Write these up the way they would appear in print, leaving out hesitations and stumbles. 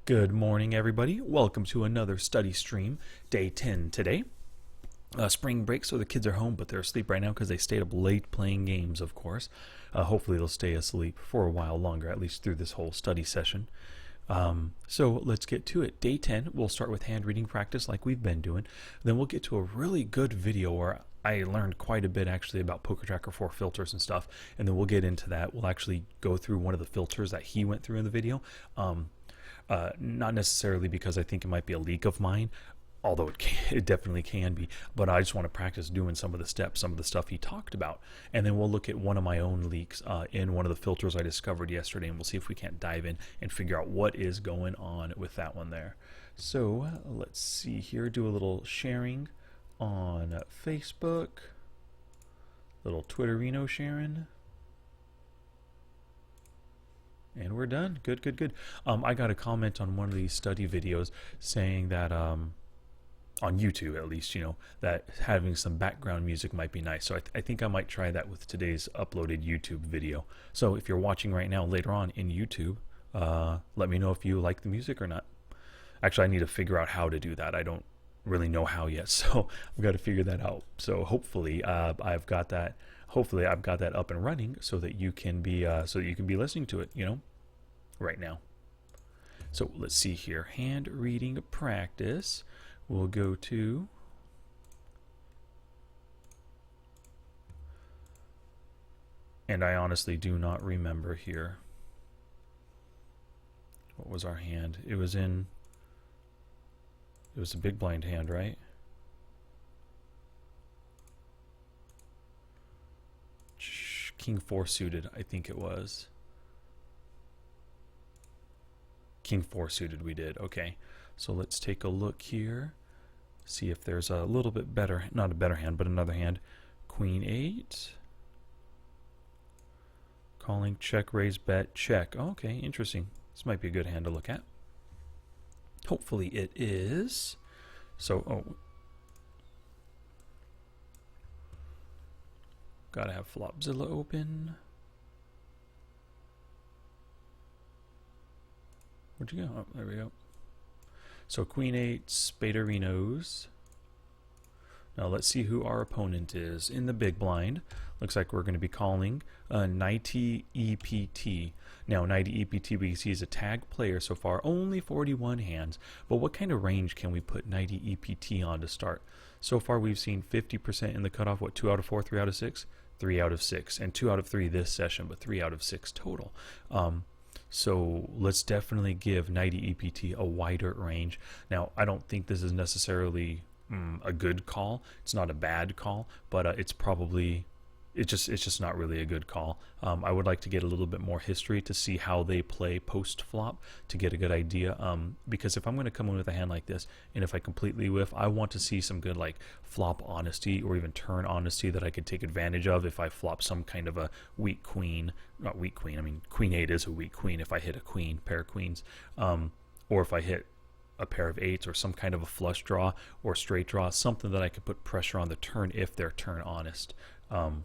Good morning, everybody. Welcome to another study stream, day 10 today. Spring break, so the kids are home, but they're asleep right now because they stayed up late playing games, of course. Hopefully they'll stay asleep for a while longer, at least through this whole study session. So let's get to it. Day 10, we'll start with hand reading practice like we've been doing. Then we'll get to a really good video where I learned quite a bit actually about PokerTracker 4 filters and stuff. And then we'll get into that. We'll actually go through one of the filters that he went through in the video. Not necessarily because I think it might be a leak of mine, although it definitely can be, but I just want to practice doing some of the steps, some of the stuff he talked about. And then we'll look at one of my own leaks in one of the filters I discovered yesterday, and we'll see if we can't dive in and figure out what is going on with that one there. So let's see here, do a little sharing on Facebook, little Twitterino sharing. And we're done. Good, good, good. I got a comment on one of these study videos saying that, on YouTube at least, you know, that having some background music might be nice. So I think I might try that with today's uploaded YouTube video. So if you're watching right now later on in YouTube, let me know if you like the music or not. Actually, I need to figure out how to do that. I don't really know how yet, so I've got to figure that out. So hopefully I've got that. Hopefully I've got that up and running so that you can be listening to it, you know, right now. So let's see here. Hand reading practice. We'll go to and I honestly do not remember here. What was our hand? It was a big blind hand, right? King 4 suited, I think it was. King 4 suited we did. Okay, so let's take a look here. See if there's a little bit better, not a better hand, but another hand. Queen 8. Calling, check, raise, bet, check. Okay, interesting. This might be a good hand to look at. Hopefully it is. So, gotta have Flopzilla open. Where'd you go? Oh, there we go. So Queen 8, Spaderinos. Now let's see who our opponent is in the big blind. Looks like we're going to be calling 90 EPT. Now 90 EPT we see is a tag player so far, only 41 hands. But what kind of range can we put 90 EPT on to start? So far we've seen 50% in the cutoff. What, 2 out of 4, 3 out of 6? 3 out of 6, and 2 out of 3 this session, but 3 out of 6 total. So let's definitely give 90 EPT a wider range. Now, I don't think this is necessarily a good call. It's not a bad call, but it's just not really a good call. I would like to get a little bit more history to see how they play post flop to get a good idea. Because if I'm going to come in with a hand like this, and if I completely whiff, I want to see some good like flop honesty or even turn honesty that I could take advantage of if I flop some kind of a weak queen. Not weak queen. I mean, Queen 8 is a weak queen if I hit a queen, pair of queens, or if I hit a pair of 8s or some kind of a flush draw or straight draw, something that I could put pressure on the turn if they're turn honest. I'm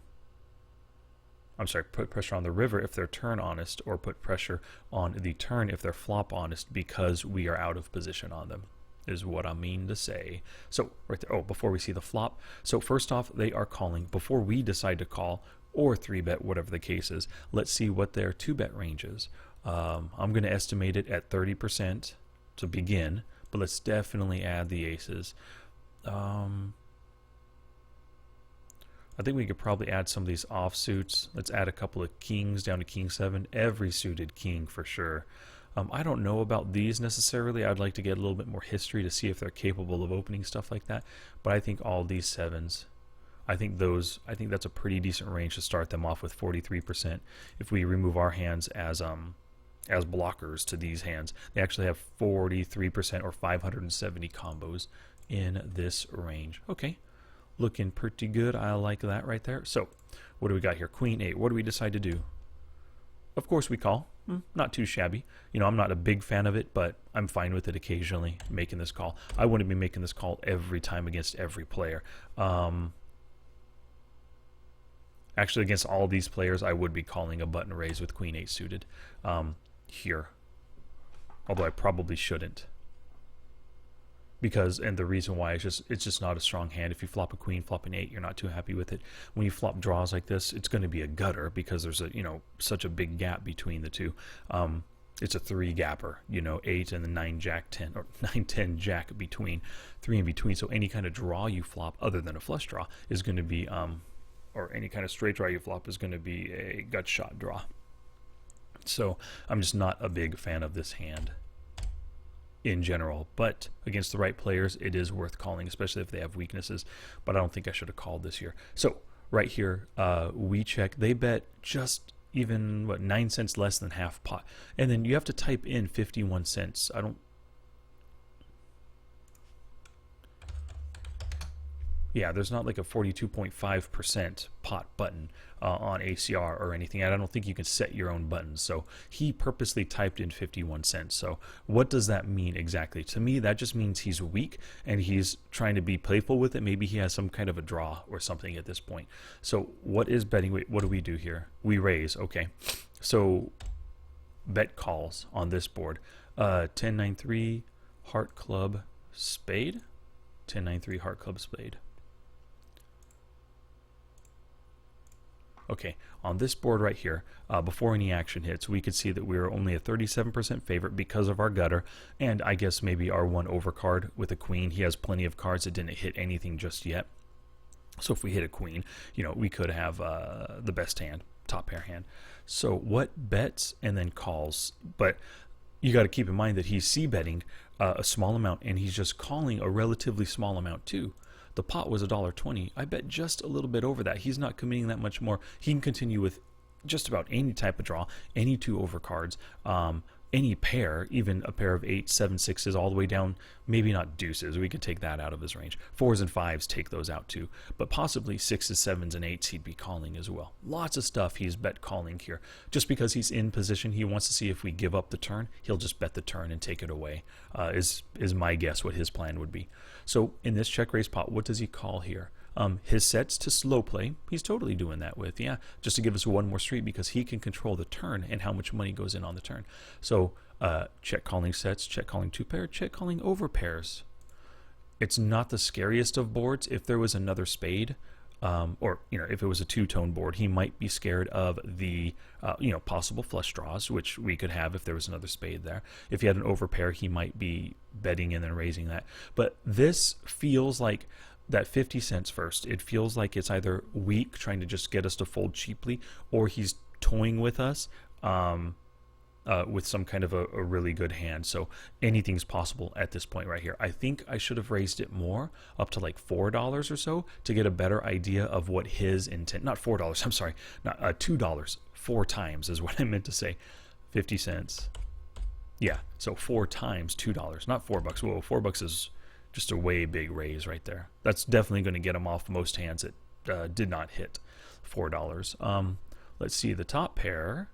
sorry, put pressure on the river if they're turn honest, or put pressure on the turn if they're flop honest, because we are out of position on them, is what I mean to say. So right there, before we see the flop, so first off, they are calling. Before we decide to call or 3-bet, whatever the case is, let's see what their 2-bet range is. I'm going to estimate it at 30% to begin, but let's definitely add the aces. I think we could probably add some of these offsuits. Let's add a couple of kings down to king 7. Every suited king for sure. I don't know about these necessarily. I'd like to get a little bit more history to see if they're capable of opening stuff like that. But I think all these 7s, I think that's a pretty decent range to start them off with 43%. If we remove our hands as blockers to these hands, they actually have 43% or 570 combos in this range. Okay. Looking pretty good. I like that right there. So what do we got here? Queen 8. What do we decide to do? Of course we call. Not too shabby. You know, I'm not a big fan of it, but I'm fine with it occasionally making this call. I wouldn't be making this call every time against every player. Actually, against all these players, I would be calling a button raise with Queen 8 suited here. although I probably shouldn't. Because, and the reason why is it's just not a strong hand. If you flop a queen, flop an 8, you're not too happy with it. When you flop draws like this, it's going to be a gutter because there's a, you know, such a big gap between the two. It's a 3 gapper, you know, 8 and the 9 jack 10 or 9 10 jack between, 3 in between. So any kind of draw you flop other than a flush draw is going to be or any kind of straight draw you flop is going to be a gut shot draw. So I'm just not a big fan of this hand in general, but against the right players it is worth calling, especially if they have weaknesses. But I don't think I should have called this here. So right here we check. They bet just even what, 9 cents less than half pot, and then you have to type in 51 cents. I don't, yeah, there's not like a 42.5% pot button on ACR or anything. I don't think you can set your own buttons. So he purposely typed in 51 cents. So what does that mean exactly? To me, that just means he's weak and he's trying to be playful with it. Maybe he has some kind of a draw or something at this point. So what is betting? Wait, what do we do here? We raise. Okay. So bet calls on this board. 10-9-3 heart club spade. 10-9-3 heart club spade. Okay, on this board right here, before any action hits, we could see that we are only a 37% favorite because of our gutter, and I guess maybe our 1 overcard with a queen. He has plenty of cards that didn't hit anything just yet. So if we hit a queen, you know, we could have the best hand, top pair hand. So what bets and then calls? But you got to keep in mind that he's c-betting a small amount, and he's just calling a relatively small amount too. The pot was $1.20. I bet just a little bit over that. He's not committing that much more. He can continue with just about any type of draw, any 2 overcards, any pair, even a pair of 8, 7, 6s, all the way down. Maybe not deuces. We could take that out of his range. 4s and 5s, take those out too. But possibly 6s, 7s, and 8s he'd be calling as well. Lots of stuff he's bet calling here. Just because he's in position, he wants to see if we give up the turn. He'll just bet the turn and take it away, is my guess what his plan would be. So in this check raise pot, what does he call here? His sets to slow play, he's totally doing that with, yeah, just to give us one more street because he can control the turn and how much money goes in on the turn. So check calling sets, check calling 2 pair, check calling over pairs. It's not the scariest of boards. If there was another spade, or you know, if it was a 2-tone board, he might be scared of the you know, possible flush draws, which we could have if there was another spade there. If he had an overpair, he might be betting and then raising that. But this feels like that 50 cents first. It feels like it's either weak, trying to just get us to fold cheaply, or he's toying with us with some kind of a really good hand. So anything's possible at this point right here. I think I should have raised it more, up to like $4 or so, to get a better idea of what his intent, not $4, I'm sorry, not $2, 4 times is what I meant to say. 50 cents. Yeah, so 4 times $2, not $4. Whoa, $4 is just a way big raise right there. That's definitely going to get him off most hands that did not hit $4. Let's see, the top pair,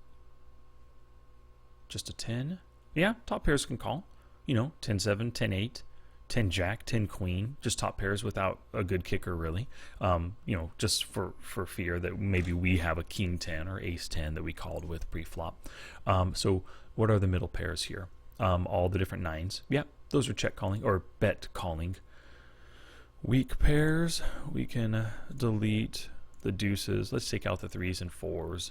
just a 10. Yeah, top pairs can call. You know, 10-7, 10-8, 10 jack, 10 queen, just top pairs without a good kicker really. You know, just for fear that maybe we have a king 10 or ace 10 that we called with pre-flop. So what are the middle pairs here? All the different 9s. Yeah, those are check calling or bet calling. Weak pairs, we can delete the deuces. Let's take out the 3s and 4s.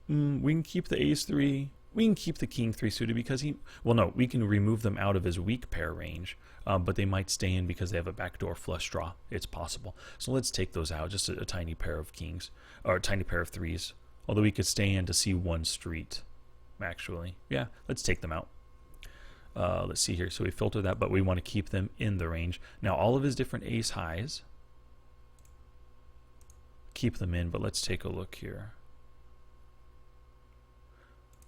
We can keep the ace 3. We can keep the king 3 suited because he, well, no, we can remove them out of his weak pair range, but they might stay in because they have a backdoor flush draw. It's possible. So let's take those out, just a tiny pair of kings, or a tiny pair of 3s. Although we could stay in to see 1 street, actually. Yeah, let's take them out. Let's see here. So we filter that, but we want to keep them in the range. Now all of his different ace highs, keep them in, but let's take a look here.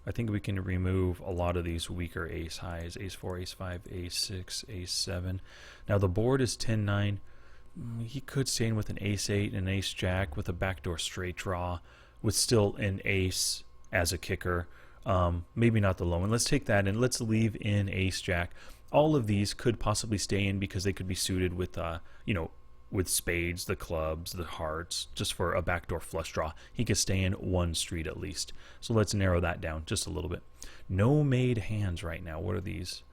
I think we can remove a lot of these weaker ace highs, ace 4, ace 5, ace 6, ace 7. Now the board is 10-9. He could stay in with an ace 8 and an ace jack with a backdoor straight draw with still an ace as a kicker. Maybe not the low one. Let's take that and let's leave in ace jack. All of these could possibly stay in because they could be suited with, you know, with spades, the clubs, the hearts, just for a backdoor flush draw. He could stay in one street at least. So let's narrow that down just a little bit. No made hands right now. What are these?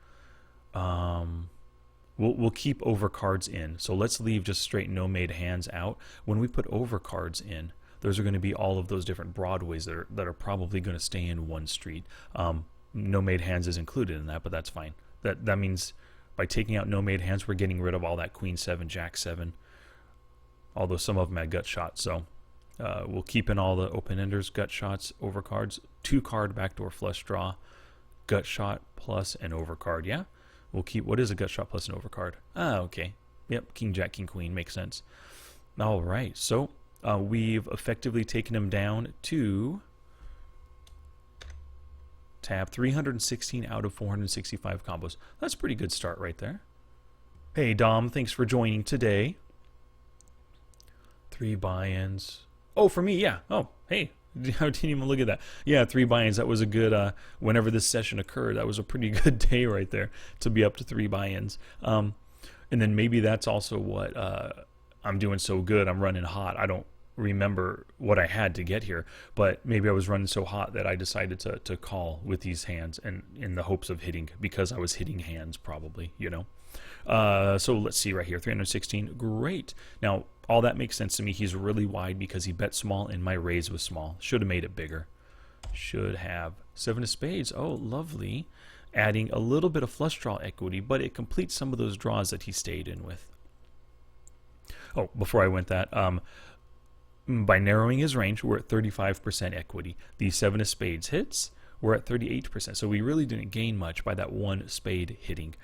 We'll keep overcards in. So let's leave just straight no made hands out. When we put overcards in, those are going to be all of those different broadways that are probably going to stay in one street. No made hands is included in that, but that's fine. That means by taking out no made hands, we're getting rid of all that queen 7, jack 7. Although some of them had gut shots, so we'll keep in all the open-enders, gut shots, overcards, 2-card backdoor flush draw, gut shot plus an overcard. Yeah, we'll keep. What is a gut shot plus an overcard? Ah, okay. Yep, king jack king queen makes sense. All right, so we've effectively taken him down to tab 316 out of 465 combos. That's a pretty good start right there. Hey Dom, thanks for joining today. 3 buy-ins. Oh, for me, yeah. Oh, hey, I didn't even look at that. Yeah, 3 buy-ins. That was a good, whenever this session occurred, that was a pretty good day right there to be up to 3 buy-ins. And then maybe that's also what I'm doing so good. I'm running hot. I don't remember what I had to get here, but maybe I was running so hot that I decided to call with these hands and in the hopes of hitting, because I was hitting hands probably, you know. So let's see right here, 316. Great. Now, all that makes sense to me. He's really wide because he bet small and my raise was small. Should have made it bigger. Should have. 7 of spades. Oh, lovely. Adding a little bit of flush draw equity, but it completes some of those draws that he stayed in with. Oh, before I went that, by narrowing his range, we're at 35% equity. The 7 of spades hits, we're at 38%. So we really didn't gain much by that 1 spade hitting.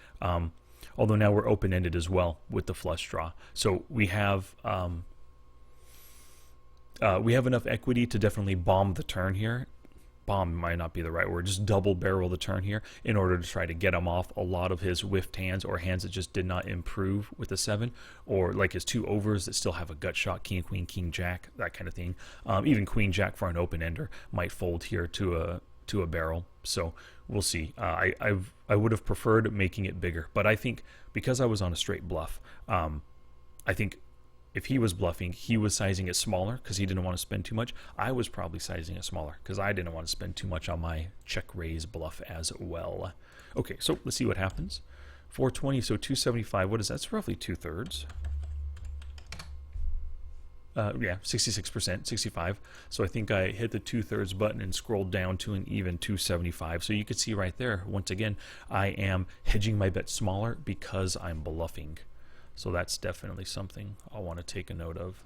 Although now we're open-ended as well with the flush draw. So we have enough equity to definitely bomb the turn here. Bomb might not be the right word, just double barrel the turn here in order to try to get him off a lot of his whiffed hands or hands that just did not improve with the 7, or like his 2 overs that still have a gut shot, king, queen, king, jack, that kind of thing. Even queen, jack for an open-ender might fold here to a barrel. So we'll see. I would have preferred making it bigger, but I think because I was on a straight bluff, I think if he was bluffing, he was sizing it smaller because he didn't want to spend too much. I was probably sizing it smaller because I didn't want to spend too much on my check raise bluff as well. Okay, so let's see what happens. 420, so 275. What is that? That's roughly 2/3. Yeah, 66%, 65. So I think I hit the 2/3 button and scrolled down to an even 275. So you can see right there, once again, I am hedging my bet smaller because I'm bluffing. So that's definitely something I want to take a note of.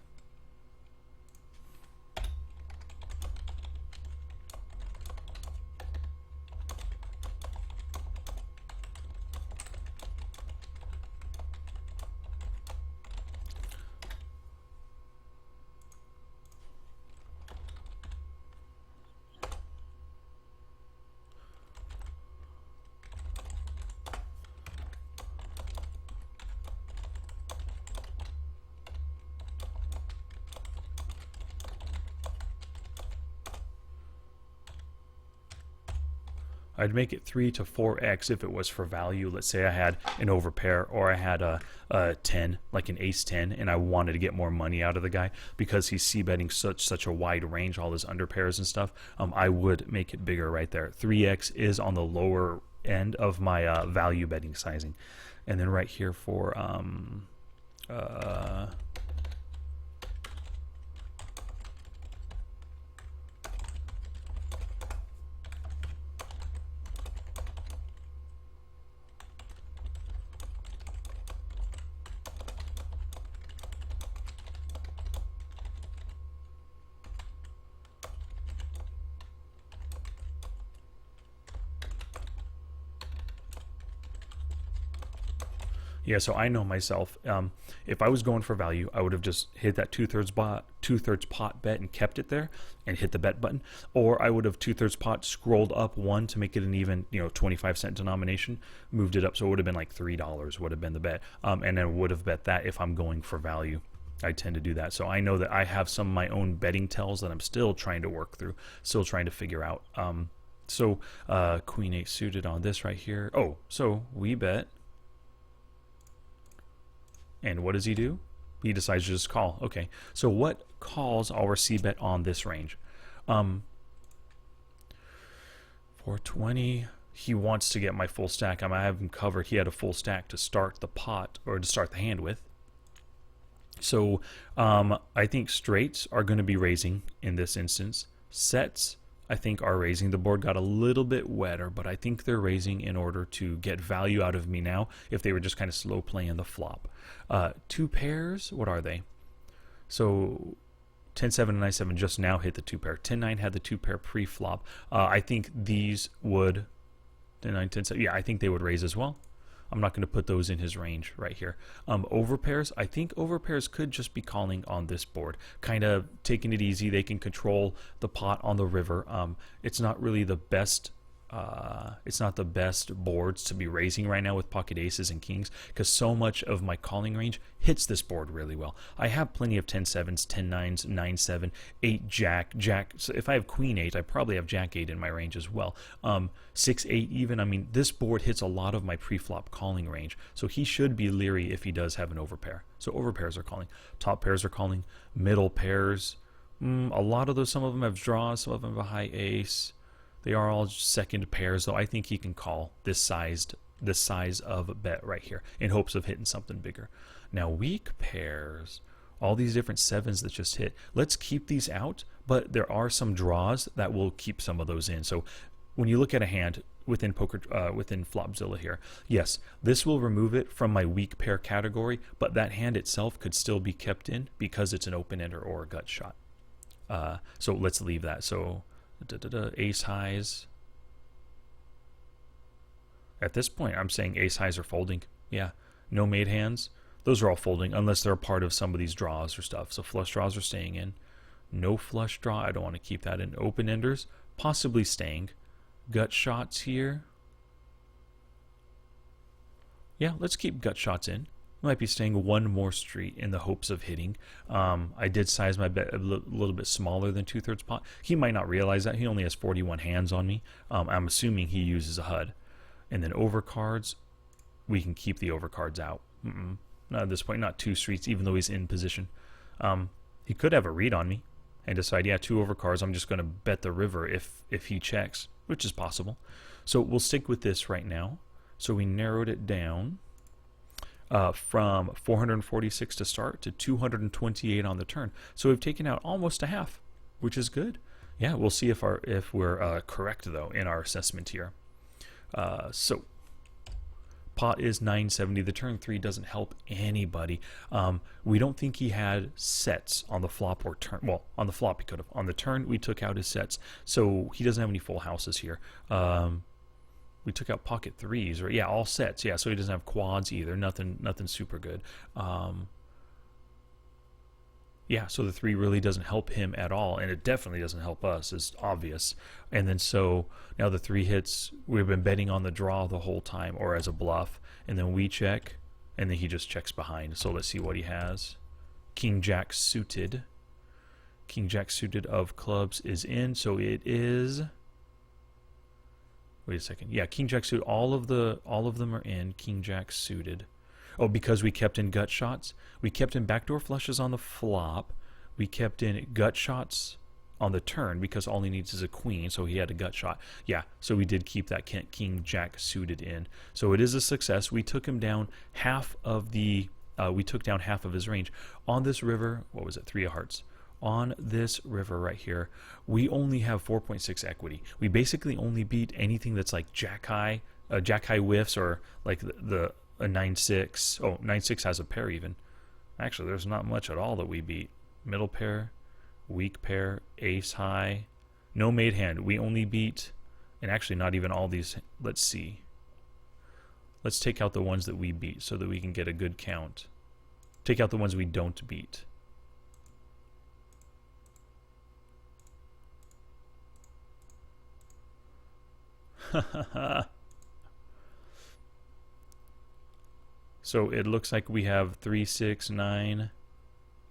I'd make it 3 to 4x if it was for value. Let's say I had an overpair or I had a 10, like an ace 10, and I wanted to get more money out of the guy because he's c-betting such a wide range, all his underpairs and stuff. I would make it bigger right there. 3x is on the lower end of my value betting sizing. And then right here for yeah, so I know myself. If I was going for value, I would have just hit that 2/3 pot bet and kept it there and hit the bet button, or I would have 2/3 pot scrolled up 1 to make it an even 25-cent denomination, moved it up, so it would have been like $3 would have been the bet, and then would have bet that if I'm going for value. I tend to do that, so I know that I have some of my own betting tells that I'm still trying to work through, still trying to figure out. So Queen 8 suited on this right here. Oh, so we bet. And what does he do? He decides to just call. Okay, so what calls our c-bet on this range? 420. He wants to get my full stack. I have him covered. He had a full stack to start the pot, or to start the hand with. So I think straights are going to be raising in this instance. Sets, I think, are raising. The board got a little bit wetter, but I think they're raising in order to get value out of me now if they were just kind of slow playing the flop. Two pairs, what are they? So 10-7 and 9-7 just now hit the two pair. 10-9 had the two pair pre-flop. I think these would 10-9, 10-7. Yeah, I think they would raise as well. I'm not going to put those in his range right here. Overpairs, I think overpairs could just be calling on this board, kind of taking it easy. They can control the pot on the river. It's not really the best. It's not the best boards to be raising right now with pocket aces and kings, because so much of my calling range hits this board really well. I have plenty of 10-7s, 10-9s, 9-7, 8 jack. So if I have queen 8, I probably have jack 8 in my range as well. 6-8 even. I mean, this board hits a lot of my pre-flop calling range, so he should be leery if he does have an overpair. So overpairs are calling. Top pairs are calling. Middle pairs, a lot of those. Some of them have draws. Some of them have a high ace. They are all second pairs, though I think he can call this size of bet right here in hopes of hitting something bigger. Now weak pairs, all these different sevens that just hit. Let's keep these out, but there are some draws that will keep some of those in. So when you look at a hand within within Flopzilla here, yes, this will remove it from my weak pair category, but that hand itself could still be kept in because it's an open-ender or a gut shot. So let's leave that. So ace highs. At this point, I'm saying ace highs are folding. Yeah, no made hands. Those are all folding unless they're a part of some of these draws or stuff. So flush draws are staying in. No flush draw. I don't want to keep that in. Open enders possibly staying. Gut shots here. Yeah, let's keep gut shots in. Might be staying one more street in the hopes of hitting. I did size my bet a little bit smaller than 2/3 pot. He might not realize that. He only has 41 hands on me. I'm assuming he uses a HUD. And then overcards, we can keep the overcards out. Not at this point, not 2 streets, even though he's in position. He could have a read on me and decide, yeah, 2 overcards, I'm just going to bet the river if he checks, which is possible. So we'll stick with this right now. So we narrowed it down from 446 to start to 228 on the turn. So we've taken out almost a half, which is good. Yeah, we'll see if we're correct though in our assessment here. So pot is 970. The turn 3 doesn't help anybody. We don't think he had sets on the flop or turn. Well, on the flop he could have. On the turn we took out his sets, so he doesn't have any full houses here. We took out pocket 3s, or yeah, all sets. Yeah, so he doesn't have quads either. Nothing super good. Yeah, so the 3 really doesn't help him at all, and it definitely doesn't help us. It's obvious. And then so now the 3 hits. We've been betting on the draw the whole time, or as a bluff, and then we check, and then he just checks behind. So let's see what he has. King Jack suited. King Jack suited of clubs is in, so it is. Wait a second. Yeah, King Jack suited. All of them are in. King Jack suited. Oh, because we kept in gut shots. We kept in backdoor flushes on the flop. We kept in gut shots on the turn because all he needs is a queen, so he had a gut shot. Yeah, so we did keep that King Jack suited in. So it is a success. We took him down half of the. We took down half of his range on this river. What was it? 3 of hearts. On this river right here, we only have 4.6 equity. We basically only beat anything that's like jack high whiffs, or like a 9-6. Oh, 9-6 has a pair even. Actually, there's not much at all that we beat. Middle pair, weak pair, ace high, no made hand. We only beat, and actually not even all these. Let's see. Let's take out the ones that we beat so that we can get a good count. Take out the ones we don't beat. So it looks like we have 3, 6, 9,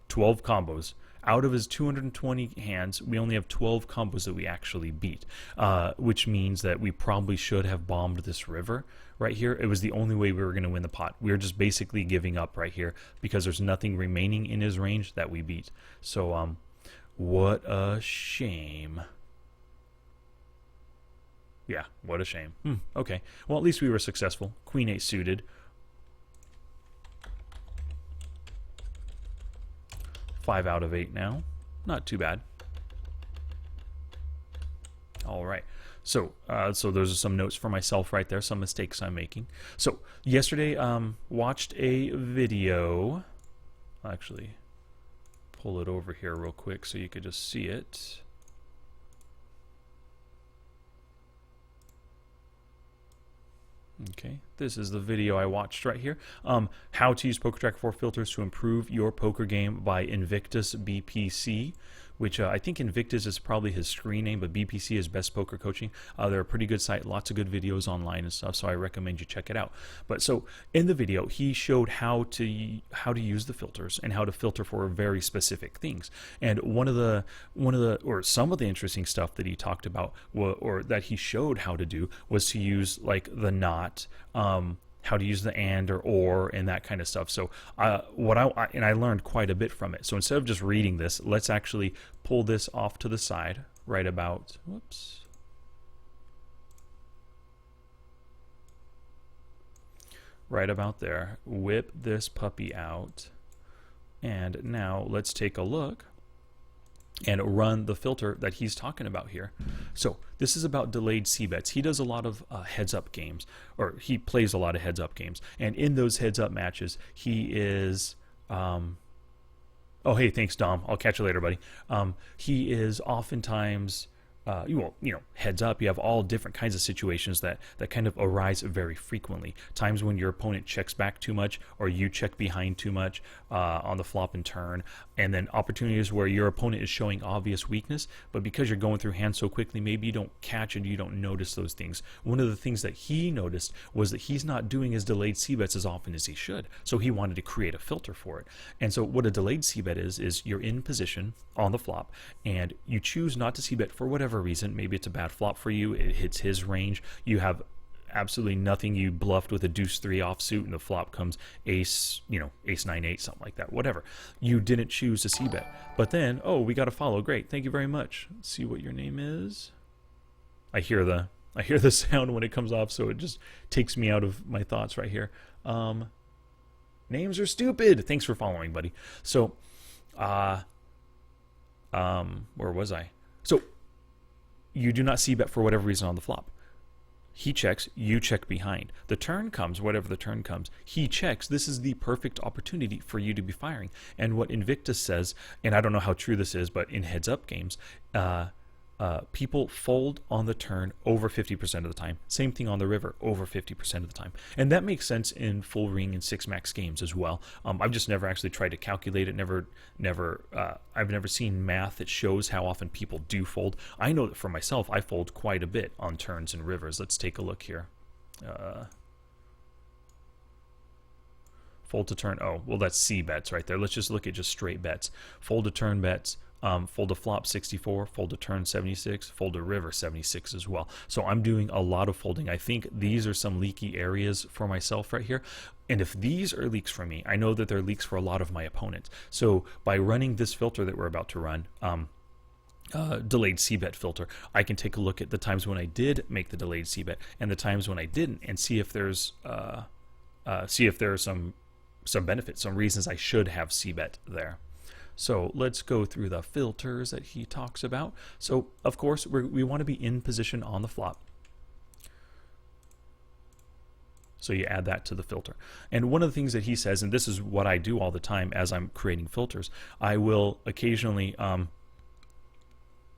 12 combos out of his 220 hands, we only have 12 combos that we actually beat, which means that we probably should have bombed this river right here. It was the only way we were going to win the pot. We were just basically giving up right here because there's nothing remaining in his range that we beat. So, what a shame. Yeah, what a shame. Okay, well, at least we were successful. Queen 8 suited. 5 out of 8 now. Not too bad. All right. So those are some notes for myself right there, some mistakes I'm making. So yesterday, watched a video. I'll actually pull it over here real quick so you could just see it. Okay, this is the video I watched right here. How to use PokerTracker 4 filters to improve your poker game by Invictus BPC, which I think Invictus is probably his screen name, but BPC is Best Poker Coaching. They're a pretty good site, lots of good videos online and stuff, so I recommend you check it out. But so in the video, he showed how to use the filters and how to filter for very specific things. And some of the interesting stuff that he talked about, or that he showed how to do, was to use like the not. How to use the and or and that kind of stuff. So I learned quite a bit from it. So instead of just reading this, let's actually pull this off to the side right about, whoops. Right about there. Whip this puppy out. And now let's take a look and run the filter that he's talking about here. So this is about delayed c-bets. He does a lot of heads-up games, or he plays a lot of heads-up games. And in those heads-up matches, he is... oh, hey, thanks, Dom. I'll catch you later, buddy. He is oftentimes... heads up, you have all different kinds of situations that kind of arise very frequently. Times when your opponent checks back too much, or you check behind too much on the flop and turn, and then opportunities where your opponent is showing obvious weakness, but because you're going through hands so quickly, maybe you don't catch it, you don't notice those things. One of the things that he noticed was that he's not doing his delayed c-bets as often as he should, so he wanted to create a filter for it. And so what a delayed c-bet is you're in position on the flop, and you choose not to c-bet for whatever reason. Maybe it's a bad flop for you, it hits his range, you have absolutely nothing, you bluffed with a deuce 3 offsuit and the flop comes ace, ace 9-8, something like that, whatever. You didn't choose to c-bet, but then, oh, we got a follow, great, thank you very much. Let's see what your name is. I hear the sound when it comes off, so it just takes me out of my thoughts right here. Names are stupid. Thanks for following, buddy. So where was I? So you do not c-bet for whatever reason on the flop. He checks, you check behind. The turn comes, whatever the turn comes, he checks. This is the perfect opportunity for you to be firing. And what Invictus says, and I don't know how true this is, but in heads-up games, people fold on the turn over 50% of the time. Same thing on the river, over 50% of the time. And that makes sense in full ring and 6-max games as well. I've just never actually tried to calculate it. I've never seen math that shows how often people do fold. I know that for myself, I fold quite a bit on turns and rivers. Let's take a look here. Fold to turn. Oh, well, that's C bets right there. Let's just look at just straight bets. Fold to turn bets. Fold to flop 64, fold to turn 76, fold to river 76 as well. So I'm doing a lot of folding. I think these are some leaky areas for myself right here. And if these are leaks for me, I know that they're leaks for a lot of my opponents. So by running this filter that we're about to run, delayed c-bet filter, I can take a look at the times when I did make the delayed c-bet and the times when I didn't, and see if there's some benefits, some reasons I should have c-bet there. So let's go through the filters that he talks about. So of course we want to be in position on the flop. So you add that to the filter. And one of the things that he says, and this is what I do all the time as I'm creating filters, I will occasionally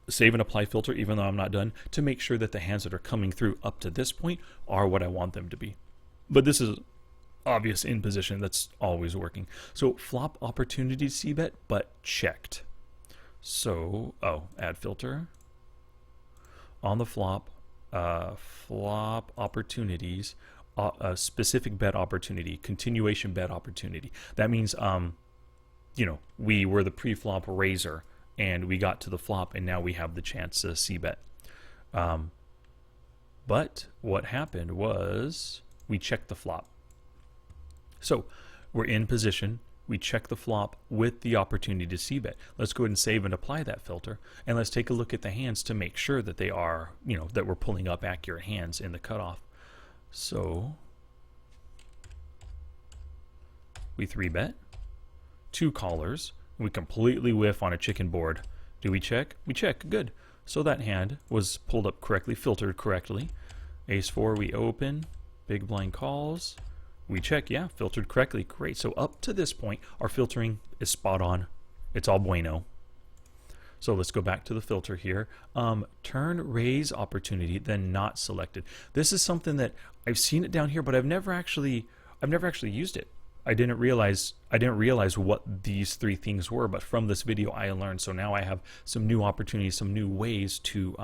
save and apply filter even though I'm not done, to make sure that the hands that are coming through up to this point are what I want them to be. But this is obvious in position, that's always working. So flop opportunity c-bet, but checked. So, add filter. On the flop, flop opportunities, specific bet opportunity, continuation bet opportunity. That means you know, we were the pre-flop raiser and we got to the flop and now we have the chance to c-bet. But what happened was we checked the flop. So we're in position. We check the flop with the opportunity to c-bet. Let's go ahead and save and apply that filter. And let's take a look at the hands to make sure that they are, you know, that we're pulling up accurate hands in the cutoff. So we 3-bet, 2 callers. We completely whiff on a chicken board. Do we check? We check. Good. So that hand was pulled up correctly, filtered correctly. Ace-4, we open. Big blind calls. We check. Yeah, filtered correctly. Great. So up to this point, our filtering is spot on. It's all bueno. So let's go back to the filter here. Turn raise opportunity, then not selected. This is something that I've seen it down here, but I've never actually used it. I didn't realize what these 3 things were, but from this video I learned. So now I have some new opportunities, some new ways to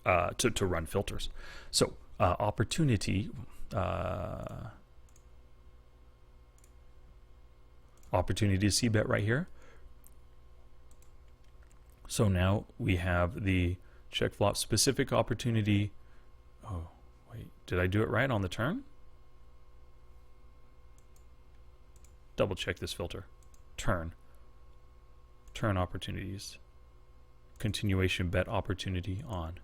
run filters. So opportunity to c-bet right here. So now we have the check flop specific opportunity. Oh wait, did I do it right on the turn? Double check this filter. Turn opportunities, continuation bet opportunity on.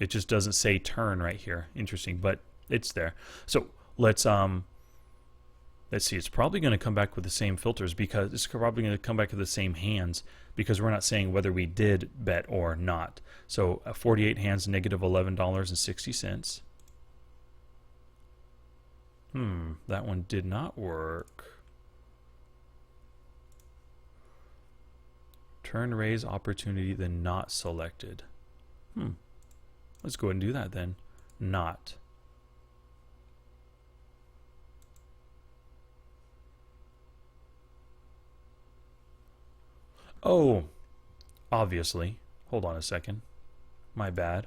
It just doesn't say turn right here. Interesting, but it's there. So let's see. It's probably going to come back with the same filters, because it's probably going to come back with the same hands, because we're not saying whether we did bet or not. So 48 hands, negative $11.60. That one did not work. Turn raise opportunity, then not selected. Let's go ahead and do that then. Not. Oh, obviously. Hold on a second. My bad.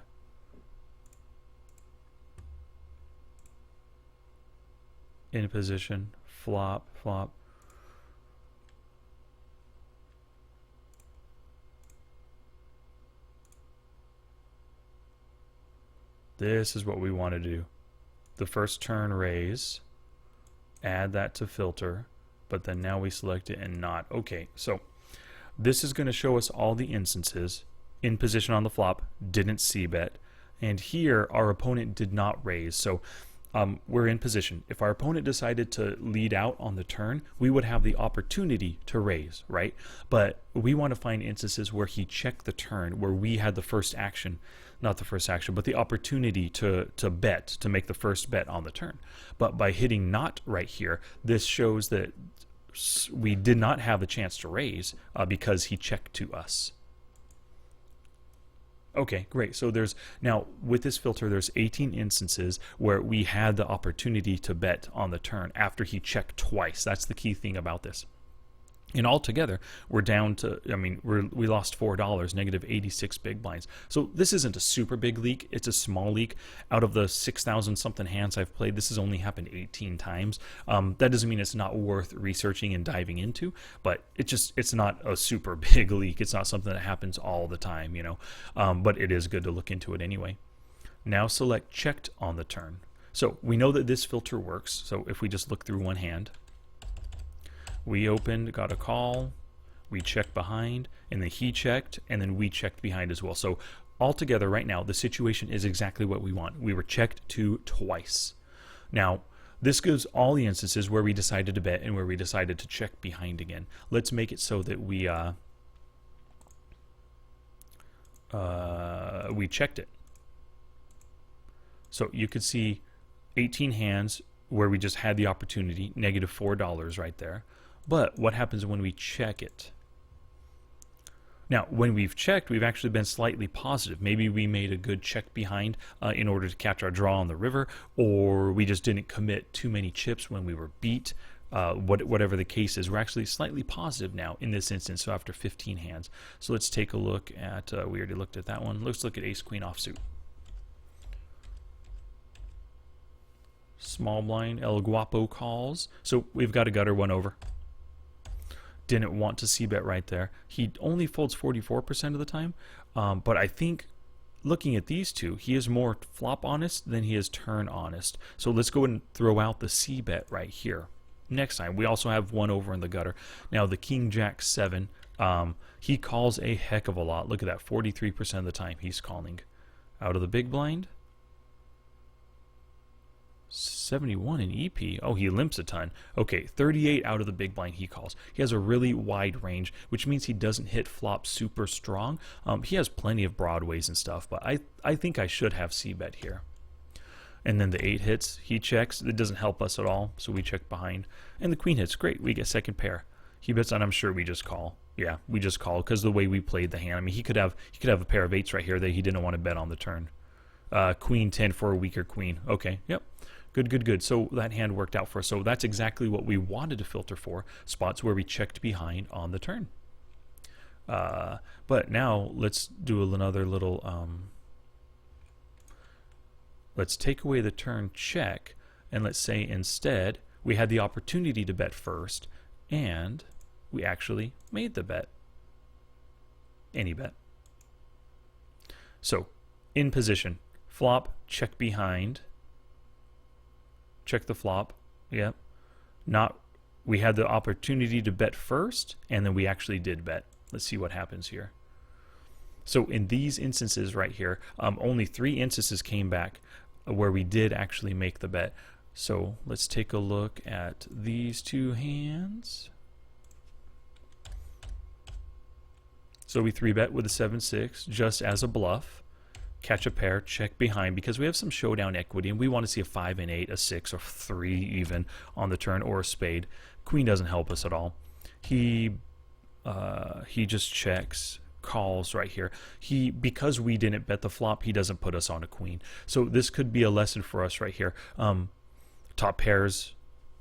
In position, flop, flop. This is what we want to do. The first turn raise, add that to filter, but then now we select it and not. Okay, so this is going to show us all the instances. In position on the flop, didn't c-bet, and here our opponent did not raise. So we're in position. If our opponent decided to lead out on the turn, we would have the opportunity to raise, right? But we want to find instances where he checked the turn, where we had the first action, not the first action, but the opportunity to bet, to make the first bet on the turn. But by hitting not right here, this shows that we did not have a chance to raise because he checked to us. Okay, great. So there's now with this filter, there's 18 instances where we had the opportunity to bet on the turn after he checked twice. That's the key thing about this. And altogether, we're down to, I mean, we lost $4, negative 86 big blinds. So this isn't a super big leak. It's a small leak. Out of the 6,000 something hands I've played, this has only happened 18 times. That doesn't mean it's not worth researching and diving into, but it's not a super big leak. It's not something that happens all the time, you know, but it is good to look into it anyway. Now select checked on the turn. So we know that this filter works. So if we just look through one hand, we opened, got a call, we checked behind, and then he checked, and then we checked behind as well. So altogether right now, the situation is exactly what we want. We were checked to twice. Now, this gives all the instances where we decided to bet and where we decided to check behind again. Let's make it so that we checked it. So you could see 18 hands where we just had the opportunity, negative $4 right there. But what happens when we check it? Now, when we've checked, we've actually been slightly positive. Maybe we made a good check behind in order to catch our draw on the river, or we just didn't commit too many chips when we were beat. Whatever the case is, we're actually slightly positive now in this instance, so after 15 hands. So let's take a look at, we already looked at that one. Let's look at ace-queen offsuit. Small blind, El Guapo calls. So we've got a gutter 1 over. didn't want to c-bet right there. He only folds 44% of the time, but I think looking at these two, he is more flop honest than he is turn honest. So let's go and throw out the c-bet right here. Next time, we also have one over in the gutter. Now the king jack 7, he calls a heck of a lot. Look at that, 43% of the time he's calling. Out of the big blind, 71 in EP. Oh, he limps a ton. Okay, 38 out of the big blind he calls. He has a really wide range, which means he doesn't hit flop super strong. He has plenty of broadways and stuff, but I think I should have c-bet here. And then the 8 hits, he checks. It doesn't help us at all, so we check behind. And the queen hits, great, we get second pair. He bets, and I'm sure we just call. Yeah, we just call because the way we played the hand. I mean, he could have a pair of 8s right here that he didn't want to bet on the turn. Queen 10 for a weaker queen. Okay, yep. Good. So that hand worked out for us. So that's exactly what we wanted to filter for, spots where we checked behind on the turn. But now let's do another little, let's take away the turn check, and let's say instead we had the opportunity to bet first, and we actually made the bet. Any bet. So, in position, flop, check behind, check the flop, yep. We had the opportunity to bet first, and then we actually did bet. Let's see what happens here. So in these instances right here, only 3 instances came back where we did actually make the bet. So let's take a look at these 2 hands. So we 3-bet with a 7-6 just as a bluff. Catch a pair, check behind, because we have some showdown equity and we want to see a 5 and 8, a 6 or 3 even on the turn, or a spade. Queen doesn't help us at all. He just checks, calls right here. Because we didn't bet the flop, he doesn't put us on a queen. So this could be a lesson for us right here. Top pairs.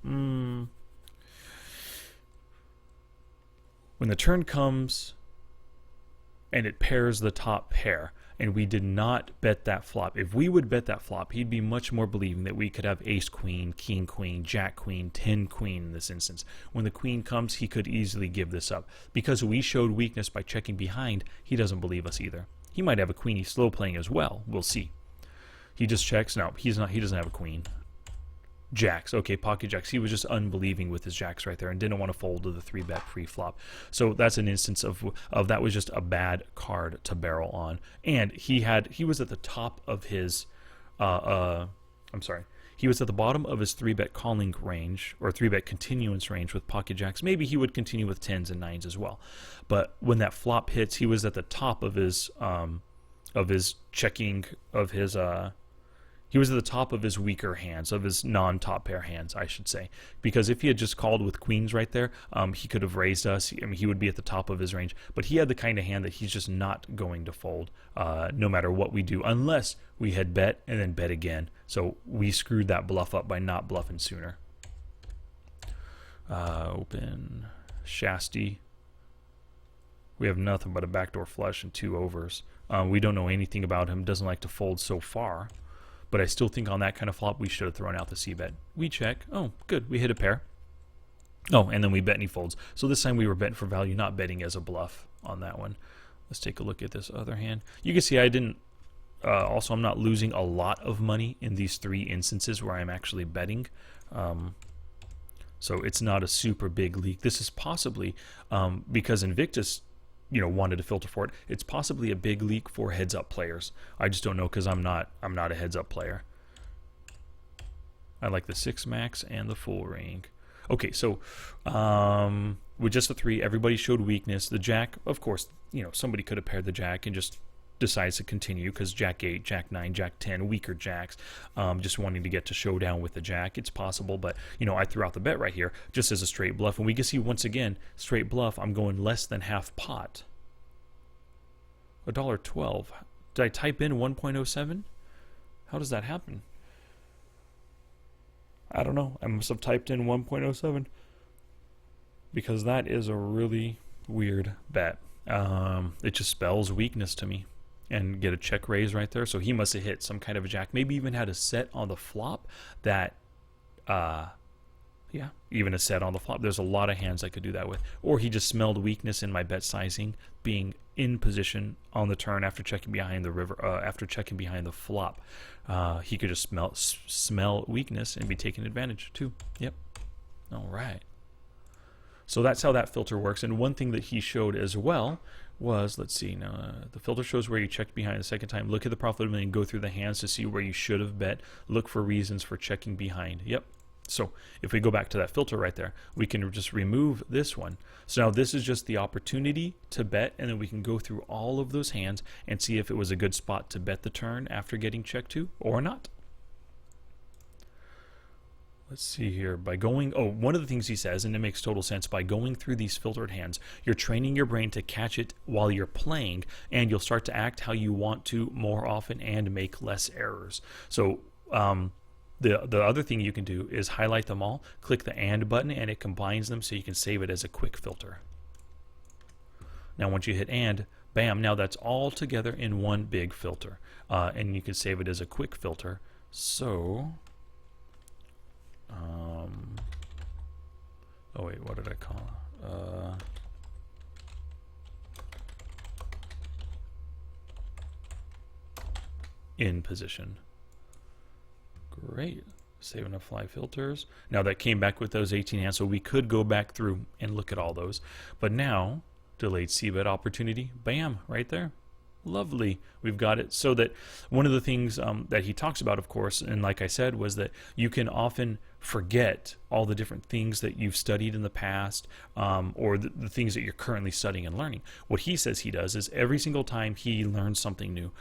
When the turn comes and it pairs the top pair, and we did not bet that flop. If we would bet that flop, he'd be much more believing that we could have ace queen, king queen, jack queen, 10 queen in this instance. When the queen comes, he could easily give this up. Because we showed weakness by checking behind, he doesn't believe us either. He might have a queen he's slow playing as well. We'll see. He just checks. No, he doesn't have a queen. Jacks. Okay, pocket jacks. He was just unbelieving with his jacks right there and didn't want to fold to the 3-bet pre-flop. So that's an instance of that was just a bad card to barrel on. And he was at the top of his he was at the bottom of his 3-bet calling range, or 3-bet continuance range with pocket jacks. Maybe he would continue with 10s and 9s as well. But when that flop hits, he was at the top of his checking of his he was at the top of his weaker hands, of his non-top pair hands, I should say. Because if he had just called with queens right there, he could have raised us. I mean, he would be at the top of his range. But he had the kind of hand that he's just not going to fold, no matter what we do, unless we had bet and then bet again. So we screwed that bluff up by not bluffing sooner. Open Shasty. We have nothing but a backdoor flush and 2 overs. We don't know anything about him. Doesn't like to fold so far. But I still think on that kind of flop, we should have thrown out the c-bet. We check. Oh, good. We hit a pair. Oh, and then we bet and he folds. So this time we were betting for value, not betting as a bluff on that one. Let's take a look at this other hand. You can see I didn't... also, I'm not losing a lot of money in these 3 instances where I'm actually betting. So it's not a super big leak. This is possibly, because Invictus... wanted to filter for it. It's possibly a big leak for heads-up players. I just don't know because I'm not a heads-up player. I like the 6 max and the full ring. Okay, so with just the 3, everybody showed weakness. The jack, of course, somebody could have paired the jack and just decides to continue because jack 8, jack 9, jack 10, weaker jacks, just wanting to get to showdown with the jack. It's possible, but I threw out the bet right here just as a straight bluff, and we can see once again straight bluff. I'm going less than half pot. $1.12. Did I type in 1.07? How does that happen? I don't know. I must have typed in 1.07 because that is a really weird bet. It just spells weakness to me. And get a check raise right there. So he must have hit some kind of a jack. Maybe even had a set on the flop that Yeah, even a set on the flop. There's a lot of hands I could do that with. Or he just smelled weakness in my bet sizing, being in position on the turn after checking behind the river, after checking behind the flop. He could just smell weakness and be taking advantage too. Yep. All right. So that's how that filter works. And one thing that he showed as well was, let's see, now the filter shows where you checked behind the second time. Look at the profitability and go through the hands to see where you should have bet. Look for reasons for checking behind. Yep. So if we go back to that filter right there, we can just remove this one. So now this is just the opportunity to bet, and then we can go through all of those hands and see if it was a good spot to bet the turn after getting checked to or not. Let's see here. By going, one of the things he says, and it makes total sense, by going through these filtered hands, you're training your brain to catch it while you're playing, and you'll start to act how you want to more often and make less errors. So the other thing you can do is highlight them all, click the AND button, and it combines them so you can save it as a quick filter. Now once you hit AND, bam, now that's all together in one big filter. And you can save it as a quick filter. So, oh wait, what did I call it? In position. Great. Save enough fly filters. Now that came back with those 18 hands, so we could go back through and look at all those. But now, delayed c-bet opportunity, bam, right there. Lovely. We've got it. So that one of the things that he talks about, of course, and like I said, was that you can often forget all the different things that you've studied in the past, or the things that you're currently studying and learning. What he says he does is every single time he learns something new,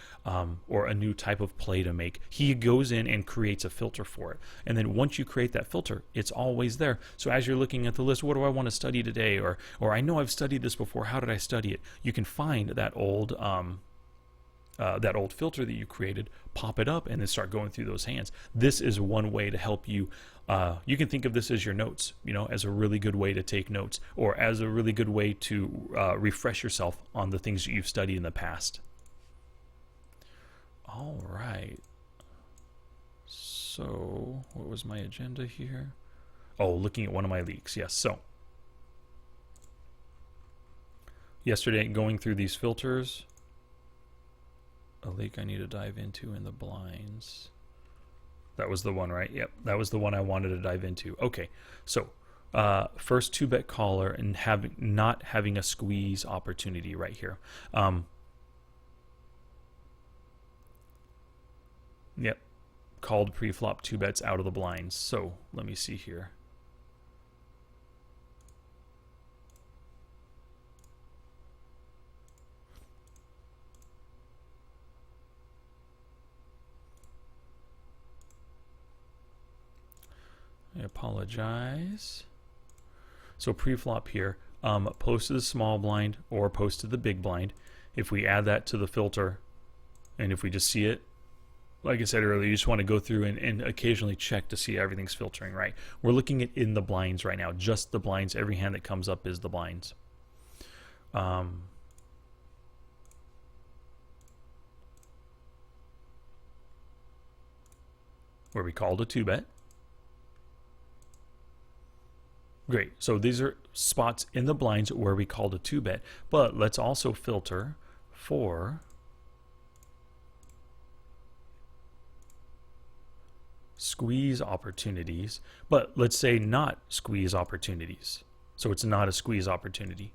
or a new type of play to make, he goes in and creates a filter for it. And then once you create that filter, it's always there. So as you're looking at the list, what do I want to study today? Or I know I've studied this before. How did I study it? You can find that old filter that you created, pop it up, and then start going through those hands. This is one way to help you. You can think of this as your notes, as a really good way to take notes, or as a really good way to refresh yourself on the things that you've studied in the past. All right. So, what was my agenda here? Oh, looking at one of my leaks. Yes. So, yesterday, going through these filters, a leak I need to dive into in the blinds. That was the one, right? Yep, that was the one I wanted to dive into. Okay, so first 2-bet caller and not having a squeeze opportunity right here. Yep, called pre-flop 2-bets out of the blinds. So let me see here. I apologize. So pre-flop here, post to the small blind or post to the big blind. If we add that to the filter, and if we just see it, like I said earlier, you just want to go through and occasionally check to see everything's filtering right. We're looking at in the blinds right now, just the blinds. Every hand that comes up is the blinds. Where we called a 2-bet. Great. So these are spots in the blinds where we called a 2-bet. But let's also filter for squeeze opportunities. But let's say not squeeze opportunities. So it's not a squeeze opportunity.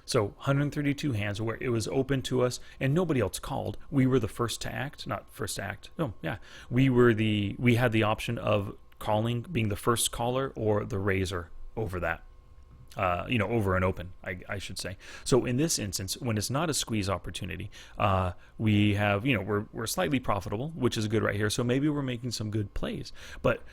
So 132 hands where it was open to us and nobody else called. We were the first to act. Not first to act. Oh, yeah. We had the option of calling, being the first caller, or the raiser over that, over an open, I should say. So in this instance, when it's not a squeeze opportunity, we have, we're slightly profitable, which is good right here. So maybe we're making some good plays. But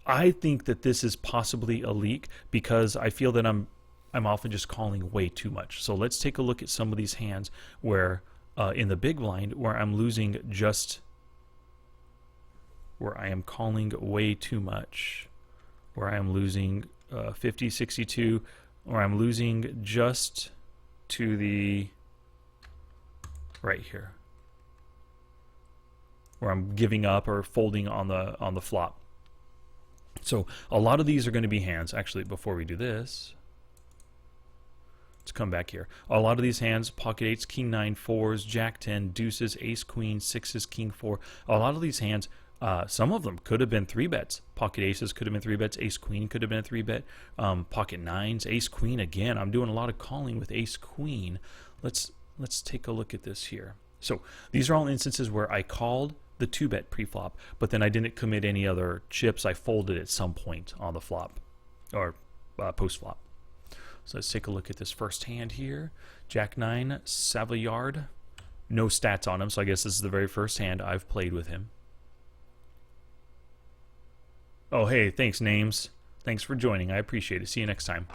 I think that this is possibly a leak because I feel that I'm often just calling way too much. So let's take a look at some of these hands where in the big blind where I'm losing just, where I am calling way too much, where I am losing 50, 62, or I'm losing just to the right here, where I'm giving up or folding on the flop. So a lot of these are going to be hands. Actually, before we do this, let's come back here. A lot of these hands, pocket eights, king nine, fours, jack 10, deuces, ace queen, sixes, king four. A lot of these hands, some of them could have been 3-bets. Pocket aces could have been 3-bets. Ace queen could have been a 3-bet. Pocket nines, ace queen again. I'm doing a lot of calling with ace queen. Let's take a look at this here. So these are all instances where I called the 2-bet pre-flop, but then I didn't commit any other chips. I folded at some point on the flop or post-flop. So let's take a look at this first hand here. Jack 9, Savoyard. No stats on him, so I guess this is the very first hand I've played with him. Oh, hey, thanks, Names. Thanks for joining. I appreciate it. See you next time.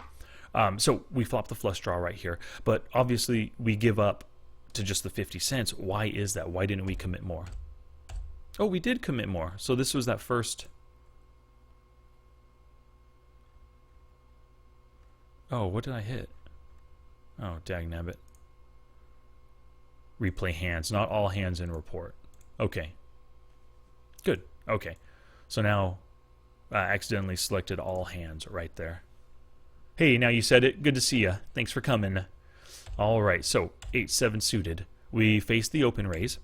So we flop the flush draw right here, but obviously we give up to just the 50 cents. Why is that? Why didn't we commit more? Oh, we did commit more. So this was that first. Oh, what did I hit? Oh, dagnabbit. Replay hands. Not all hands in report. Okay. Good. Okay. So now I accidentally selected all hands right there. Hey, now you said it. Good to see you. Thanks for coming. All right. So 8-7 suited. We face the open raise.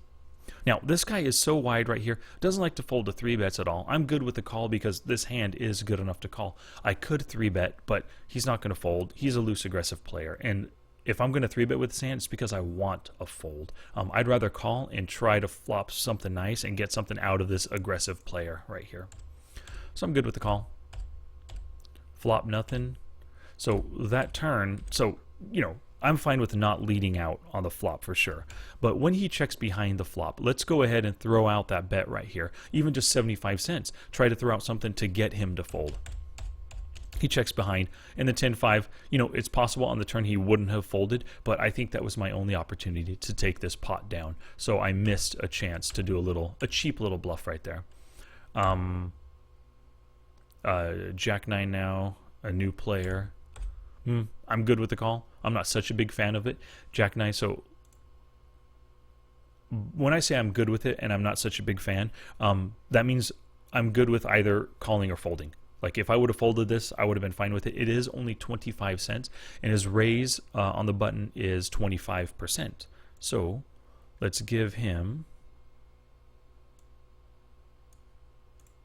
Now, this guy is so wide right here, doesn't like to fold to 3-bets at all. I'm good with the call because this hand is good enough to call. I could 3-bet, but he's not going to fold. He's a loose, aggressive player. And if I'm going to 3-bet with this hand, it's because I want a fold. I'd rather call and try to flop something nice and get something out of this aggressive player right here. So I'm good with the call. Flop nothing. So that turn, so, you know, I'm fine with not leading out on the flop for sure. But when he checks behind the flop, let's go ahead and throw out that bet right here. Even just 75 cents. Try to throw out something to get him to fold. He checks behind, and the 10-5, you know, it's possible on the turn he wouldn't have folded, but I think that was my only opportunity to take this pot down. So I missed a chance to do a cheap little bluff right there. Jack 9 now, a new player. I'm good with the call. I'm not such a big fan of it. Jack 9, so when I say I'm good with it and I'm not such a big fan, that means I'm good with either calling or folding. Like if I would have folded this, I would have been fine with it. It is only 25 cents, and his raise on the button is 25%. So let's give him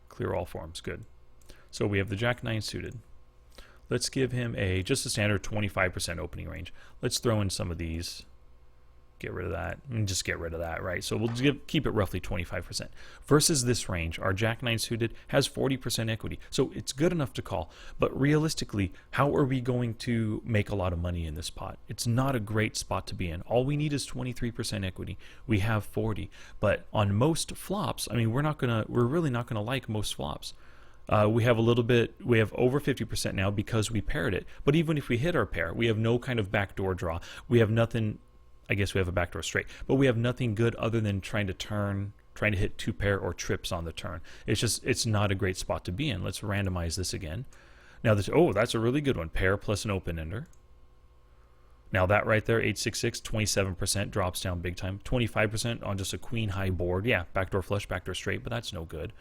clear all forms. Good. So we have the Jack 9 suited. Let's give him just a standard 25% opening range. Let's throw in some of these. Get rid of that and just get rid of that, right? So we'll keep it roughly 25%. Versus this range, our Jack 9 suited has 40% equity. So it's good enough to call. But realistically, how are we going to make a lot of money in this pot? It's not a great spot to be in. All we need is 23% equity. We have 40. But on most flops, I mean, we're really not gonna like most flops. We have over 50% now because we paired it. But even if we hit our pair, we have no kind of backdoor draw. We have nothing. I guess we have a backdoor straight, but we have nothing good other than trying to hit 2-pair or trips on the turn. It's not a great spot to be in. Let's randomize this again. Now that's a really good one. Pair plus an open ender. Now that right there, 866, 27% drops down big time. 25% on just a queen high board. Yeah, backdoor flush, backdoor straight, but that's no good.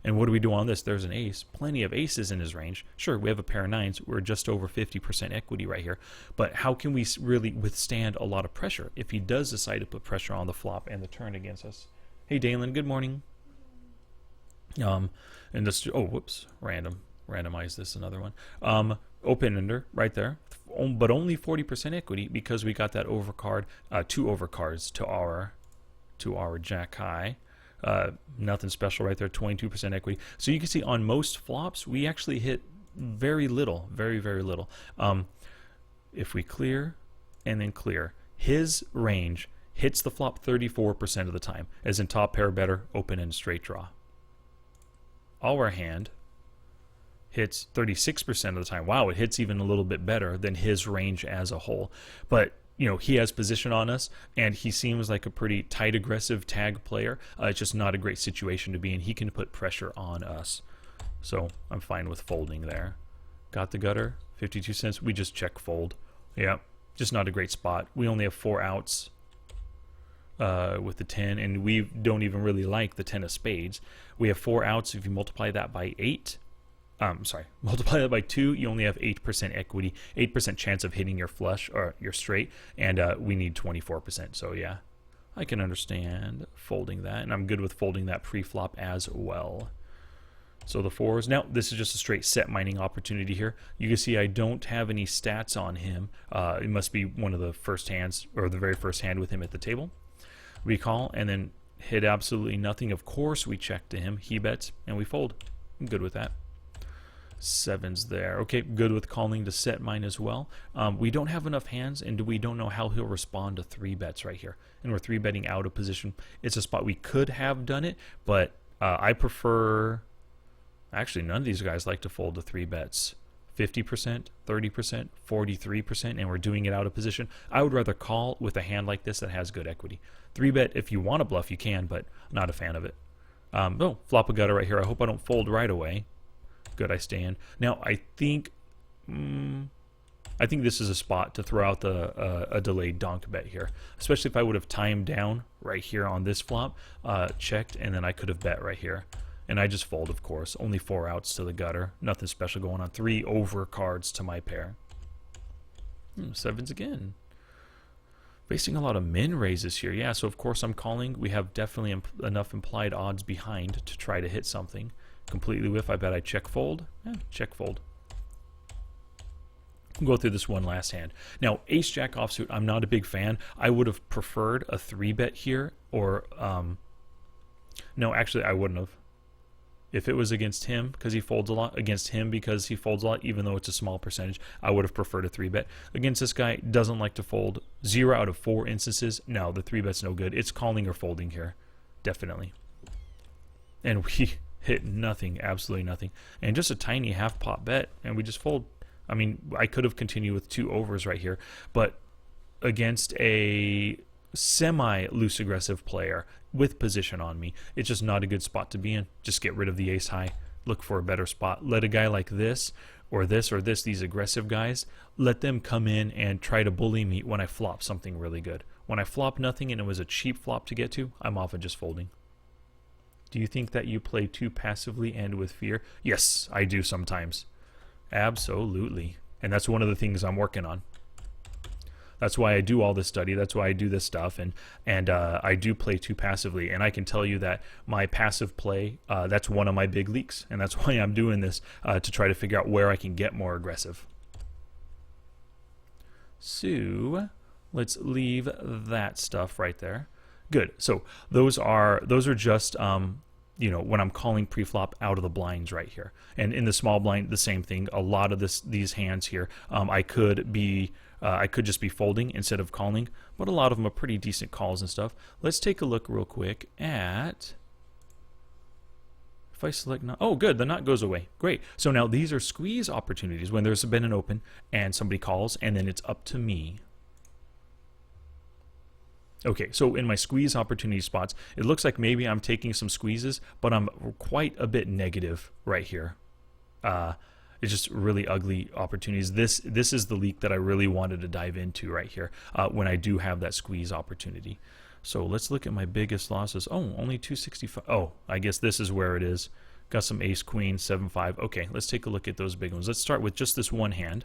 And what do we do on this? There's an ace. Plenty of aces in his range. Sure, we have a pair of nines. We're just over 50% equity right here. But how can we really withstand a lot of pressure if he does decide to put pressure on the flop and the turn against us? Hey, Dalen, good morning. And this, whoops, randomize this, another one. Open ender right there, but only 40% equity because we got that overcard, 2 overcards to our jack high. Nothing special right there, 22% equity. So you can see on most flops, we actually hit very little, very, very little. If we clear and then clear, his range hits the flop 34% of the time, as in top pair better, open and straight draw. Our hand hits 36% of the time. Wow, it hits even a little bit better than his range as a whole. But you know, he has position on us, and he seems like a pretty tight, aggressive tag player. It's just not a great situation to be in. He can put pressure on us. So I'm fine with folding there. Got the gutter, 52 cents. We just check fold. Yeah, just not a great spot. We only have 4 outs with the 10, and we don't even really like the 10 of spades. We have 4 outs. If you multiply that by 8, sorry, multiply that by 2, you only have 8% equity, 8% chance of hitting your flush or your straight, and we need 24%. So yeah, I can understand folding that, and I'm good with folding that pre-flop as well. So the 4s. Now, this is just a straight set mining opportunity here. You can see I don't have any stats on him. It must be one of the first hands, or the very first hand with him at the table. We call, and then hit absolutely nothing. Of course, we check to him. He bets, and we fold. I'm good with that. 7's there. Okay, good with calling to set mine as well. We don't have enough hands, and we don't know how he'll respond to 3 bets right here. And we're 3 betting out of position. It's a spot we could have done it, but I prefer... Actually, none of these guys like to fold to 3 bets. 50%, 30%, 43%, and we're doing it out of position. I would rather call with a hand like this that has good equity. 3 bet, if you want to bluff, you can, but not a fan of it. Oh, flop a gutter right here. I hope I don't fold right away. Good, I stay in. Now, I think this is a spot to throw out a delayed donk bet here, especially if I would have timed down right here on this flop, checked, and then I could have bet right here. And I just fold, of course. Only 4 outs to the gutter. Nothing special going on. 3 over cards to my pair. 7s again. Facing a lot of min raises here. Yeah, so of course I'm calling. We have definitely enough implied odds behind to try to hit something. Completely whiff. I bet I check fold. Yeah, check fold. We'll go through this one last hand. Now, ace-jack offsuit, I'm not a big fan. I would have preferred a 3-bet here. Or, no, actually I wouldn't have. If it was against him, because he folds a lot, against him because he folds a lot, even though it's a small percentage, I would have preferred a 3-bet. Against this guy, doesn't like to fold. 0 out of 4 instances, no, the 3-bet's no good. It's calling or folding here, definitely. And we hit nothing, absolutely nothing. And just a tiny half-pot bet, and we just fold. I mean, I could have continued with 2 overs right here, but against a semi-loose aggressive player with position on me, it's just not a good spot to be in. Just get rid of the ace high, look for a better spot. Let a guy like this, or this, or this, these aggressive guys, let them come in and try to bully me when I flop something really good. When I flop nothing and it was a cheap flop to get to, I'm often just folding. Do you think that you play too passively and with fear? Yes, I do sometimes. Absolutely. And that's one of the things I'm working on. That's why I do all this study. That's why I do this stuff, and I do play too passively. And I can tell you that my passive play, that's one of my big leaks, and that's why I'm doing this, to try to figure out where I can get more aggressive. So let's leave that stuff right there. Good. So those are just you know, when I'm calling pre-flop out of the blinds right here. And in the small blind, the same thing. A lot of these hands here, I could just be folding instead of calling, but a lot of them are pretty decent calls and stuff. Let's take a look real quick at, if I select not, oh good, the knot goes away. Great. So now these are squeeze opportunities when there's been an open and somebody calls, and then it's up to me. Okay, so in my squeeze opportunity spots, it looks like maybe I'm taking some squeezes, but I'm quite a bit negative right here. It's just really ugly opportunities. This is the leak that I really wanted to dive into right here when I do have that squeeze opportunity. So let's look at my biggest losses. Oh, only 265. Oh, I guess this is where it is. Got some ace, queen, 7-5. Okay, let's take a look at those big ones. Let's start with just this one hand.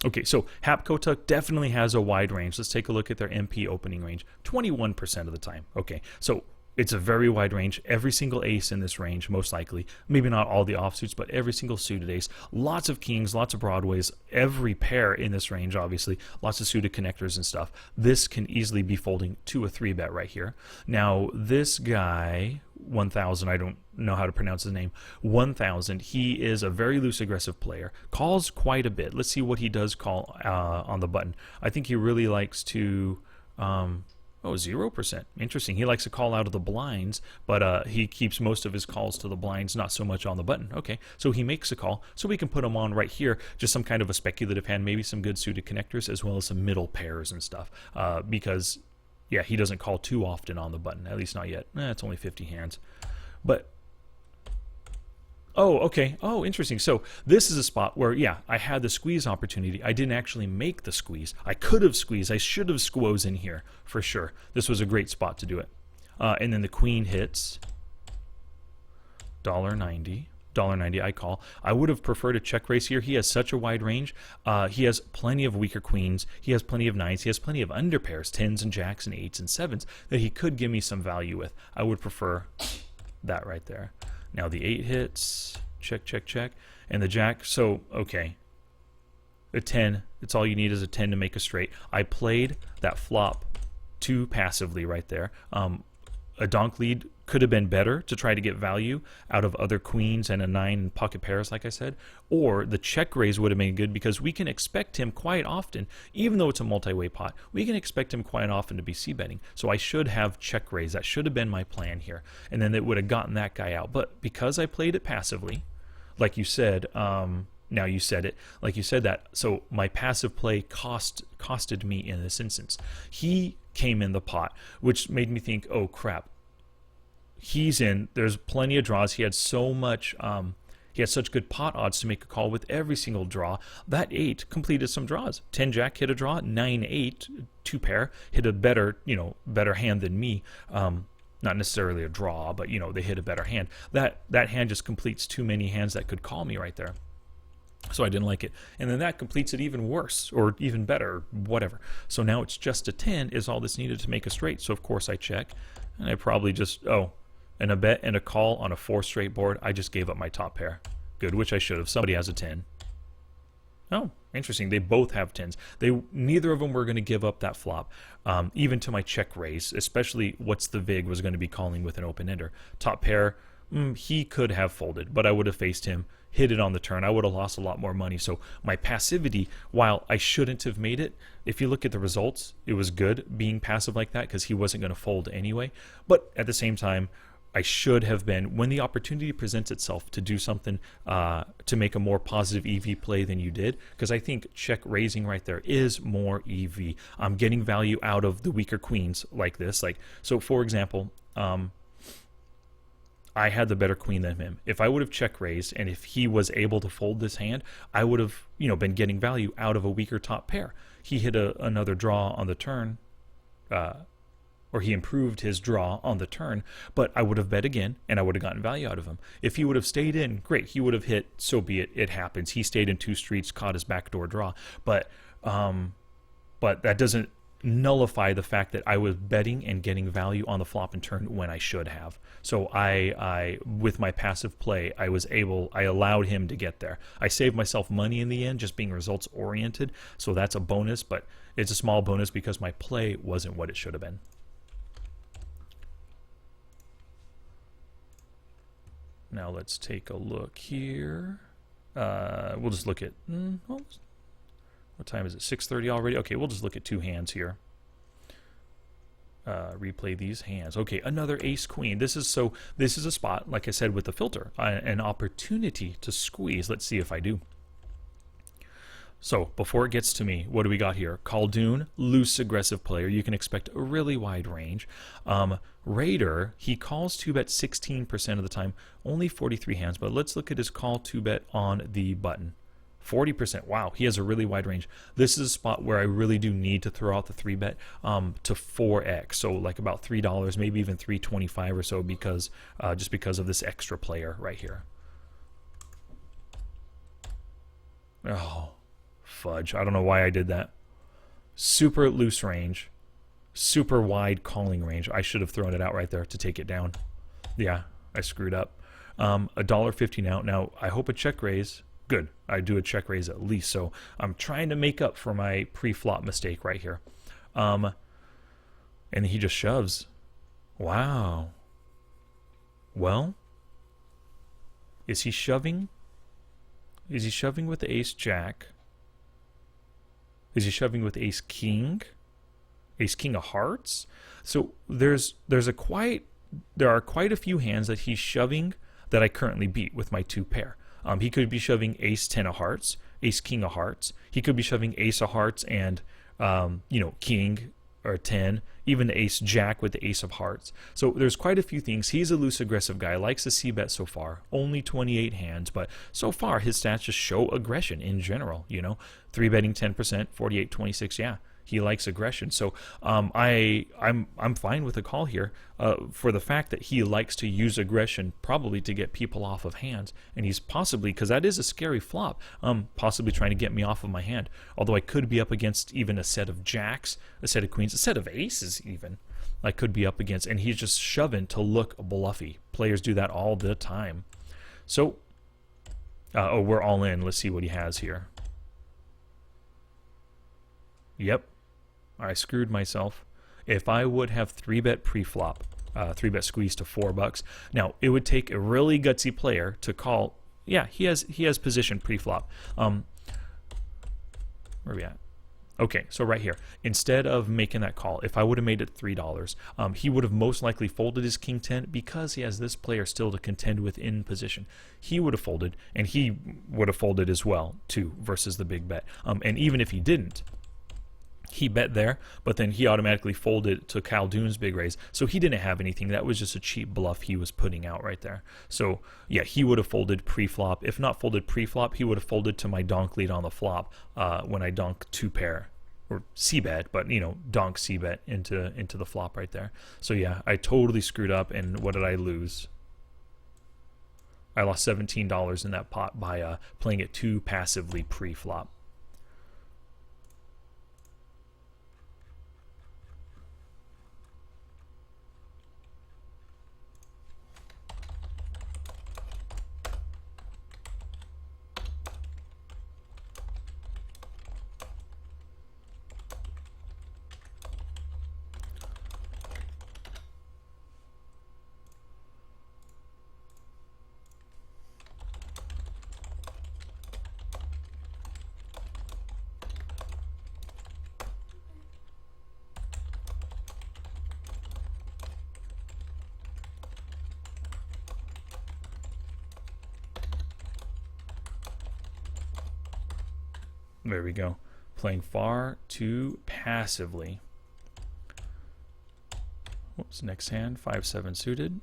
Okay, so Hapkotuk definitely has a wide range. Let's take a look at their MP opening range. 21% of the time. Okay, so it's a very wide range. Every single ace in this range, most likely. Maybe not all the offsuits, but every single suited ace. Lots of kings, lots of broadways. Every pair in this range, obviously. Lots of suited connectors and stuff. This can easily be folding to a 3-bet right here. Now, this guy, 1000, I don't know how to pronounce his name, 1000, he is a very loose aggressive player. Calls quite a bit. Let's see what he does call on the button. I think he really likes to... Oh, 0%. Interesting. He likes to call out of the blinds, but he keeps most of his calls to the blinds, not so much on the button. Okay, so he makes a call, so we can put him on right here, just some kind of a speculative hand, maybe some good suited connectors, as well as some middle pairs and stuff, because, yeah, he doesn't call too often on the button, at least not yet. It's only 50 hands. But... oh, okay. Oh, interesting. So this is a spot where, yeah, I had the squeeze opportunity. I didn't actually make the squeeze. I could have squeezed. I should have squoze in here for sure. This was a great spot to do it. and then the queen hits $1.90 I call. I would have preferred a check raise here. He has such a wide range. He has plenty of weaker queens. He has plenty of nines. He has plenty of under pairs, 10s and jacks and 8s and 7s that he could give me some value with. I would prefer that right there. Now the 8 hits, check, check, check, and the jack. So, okay, a 10. It's all you need is a 10 to make a straight. I played that flop too passively right there. A donk lead could have been better to try to get value out of other queens and a 9 and pocket pairs, like I said, or the check raise would have been good because we can expect him quite often, even though it's a multi-way pot, we can expect him quite often to be c-betting. So I should have check raise. That should have been my plan here, and then it would have gotten that guy out. But because I played it passively, like you said, now you said it, like you said that, so my passive play costed me in this instance. He came in the pot, which made me think, oh crap, he's in. There's plenty of draws. He had so much, he had such good pot odds to make a call with every single draw. That 8 completed some draws. 10 jack hit a draw, 9-8, 2 pair hit a better, better hand than me. Not necessarily a draw, but they hit a better hand. That hand just completes too many hands that could call me right there. So I didn't like it. And then that completes it even worse or even better, whatever. So now it's just a 10 is all that's needed to make a straight. So of course I check. And I probably just, and a bet and a call on a 4 straight board. I just gave up my top pair. Good, which I should have. Somebody has a 10. Oh, interesting. They both have 10s. Neither of them were going to give up that flop, even to my check raise, especially what's the vig was going to be calling with an open ender. Top pair, he could have folded, but I would have faced him, hit it on the turn. I would have lost a lot more money. So my passivity, while I shouldn't have made it, if you look at the results, it was good being passive like that because he wasn't going to fold anyway. But at the same time, I should have been, when the opportunity presents itself to do something to make a more positive EV play than you did, because I think check raising right there is more EV. I'm getting value out of the weaker queens like this. So for example, I had the better queen than him. If I would have check raised and if he was able to fold this hand, I would have been getting value out of a weaker top pair. He hit another draw on the turn, or he improved his draw on the turn, but I would have bet again and I would have gotten value out of him. If he would have stayed in, great, he would have hit, so be it, it happens. He stayed in 2 streets, caught his backdoor draw, but that doesn't nullify the fact that I was betting and getting value on the flop and turn when I should have. So I with my passive play, I allowed him to get there. I saved myself money in the end just being results oriented, so that's a bonus, but it's a small bonus because my play wasn't what it should have been. Now let's take a look here. We'll just look at, what time is it? 6:30 already? Okay, we'll just look at 2 hands here. Replay these hands. Okay, another ace queen. This is a spot, like I said, with the filter, an opportunity to squeeze. Let's see if I do. So before it gets to me, what do we got here? Khaldoon, loose aggressive player. You can expect a really wide range. Raider, he calls 2-bet 16% of the time, only 43 hands, but let's look at his call 2-bet on the button. 40%. Wow, he has a really wide range. This is a spot where I really do need to throw out the 3-bet to 4x, so like about $3, maybe even $3.25 or so, because just because of this extra player right here. Oh, fudge. I don't know why I did that. Super loose range, super wide calling range. I should have thrown it out right there to take it down. Yeah, I screwed up. $1.50 now. Now, I hope a check raise. Good. I do a check raise at least. So I'm trying to make up for my pre-flop mistake right here. And he just shoves. Wow. Well, is he shoving? Is he shoving with the ace jack? Is he shoving with ace king? Ace king of hearts? So there are quite a few hands that he's shoving that I currently beat with my 2 pair. He could be shoving ace 10 of hearts, ace king of hearts. He could be shoving ace of hearts and king or 10, even ace jack with the ace of hearts. So there's quite a few things. He's a loose aggressive guy, likes to c-bet so far. Only 28 hands, but so far his stats just show aggression in general, 3-betting 10%, 48-26, yeah. He likes aggression. So I'm fine with a call here for the fact that he likes to use aggression, probably to get people off of hands. And he's possibly, because that is a scary flop, possibly trying to get me off of my hand. Although I could be up against even a set of jacks, a set of queens, a set of aces even. I could be up against, and he's just shoving to look bluffy. Players do that all the time. So, oh, we're all in. Let's see what he has here. Yep, I screwed myself. If I would have 3-bet pre-flop, 3-bet squeeze to $4. Now, it would take a really gutsy player to call. Yeah, he has position pre-flop. Where are we at? Okay, so right here, instead of making that call, if I would have made it $3, he would have most likely folded his king 10 because he has this player still to contend with in position. He would have folded, and he would have folded as well too versus the big bet. And even if he didn't, he bet there, but then he automatically folded to Khaldoon's big raise. So he didn't have anything. That was just a cheap bluff he was putting out right there. So yeah, he would have folded pre-flop. If not folded pre-flop, he would have folded to my donk lead on the flop when I donk 2-pair. Or c-bet, but you know, donk c-bet into the flop right there. So yeah, I totally screwed up, and what did I lose? I lost $17 in that pot by playing it too passively pre-flop. There we go. Playing far too passively. Whoops, next hand, 5-7 suited.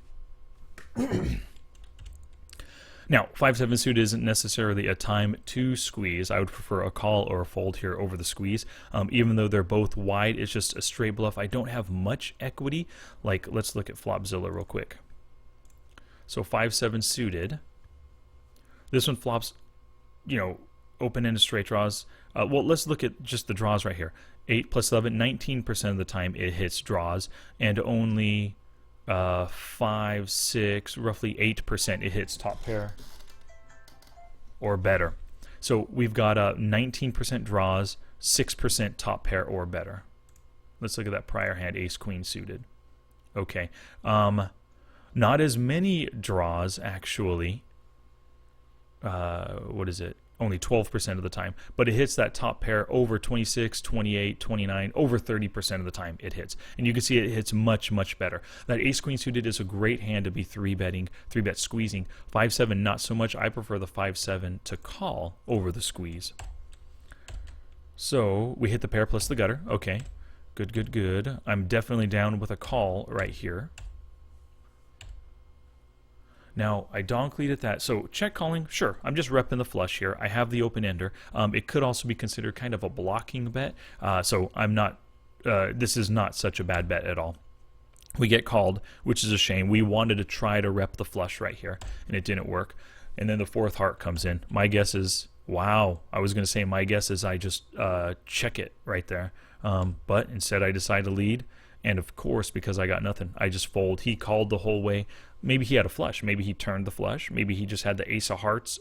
Now, 5-7 suited isn't necessarily a time to squeeze. I would prefer a call or a fold here over the squeeze. Even though they're both wide, it's just a straight bluff. I don't have much equity. Like, let's look at Flopzilla real quick. So 5-7 suited. This one flops, you know, open-ended straight draws. Well, let's look at just the draws right here. 8 plus 11, 19% of the time it hits draws, and only 5, 6, roughly 8% it hits top pair or better. So we've got 19% draws, 6% top pair or better. Let's look at that prior hand, ace-queen suited. Okay. Not as many draws, actually. What is it? Only 12% of the time, but it hits that top pair over 26, 28, 29, over 30% of the time it hits. And you can see it hits much, much better. That ace-queen suited is a great hand to be 3-bet squeezing. 5-7, not so much. I prefer the 5-7 to call over the squeeze. So we hit the pair plus the gutter. Okay, good, good, good. I'm definitely down with a call right here. Now, I donk lead at that. So check calling, sure. I'm just repping the flush here. I have the open ender. It could also be considered kind of a blocking bet. So I'm not, this is not such a bad bet at all. We get called, which is a shame. We wanted to try to rep the flush right here, and it didn't work. And then the fourth heart comes in. My guess is, wow, I was going to say my guess is I just check it right there. But instead I decide to lead. And of course, because I got nothing, I just fold. He called the whole way. Maybe he had a flush. Maybe he turned the flush. Maybe he just had the ace of hearts.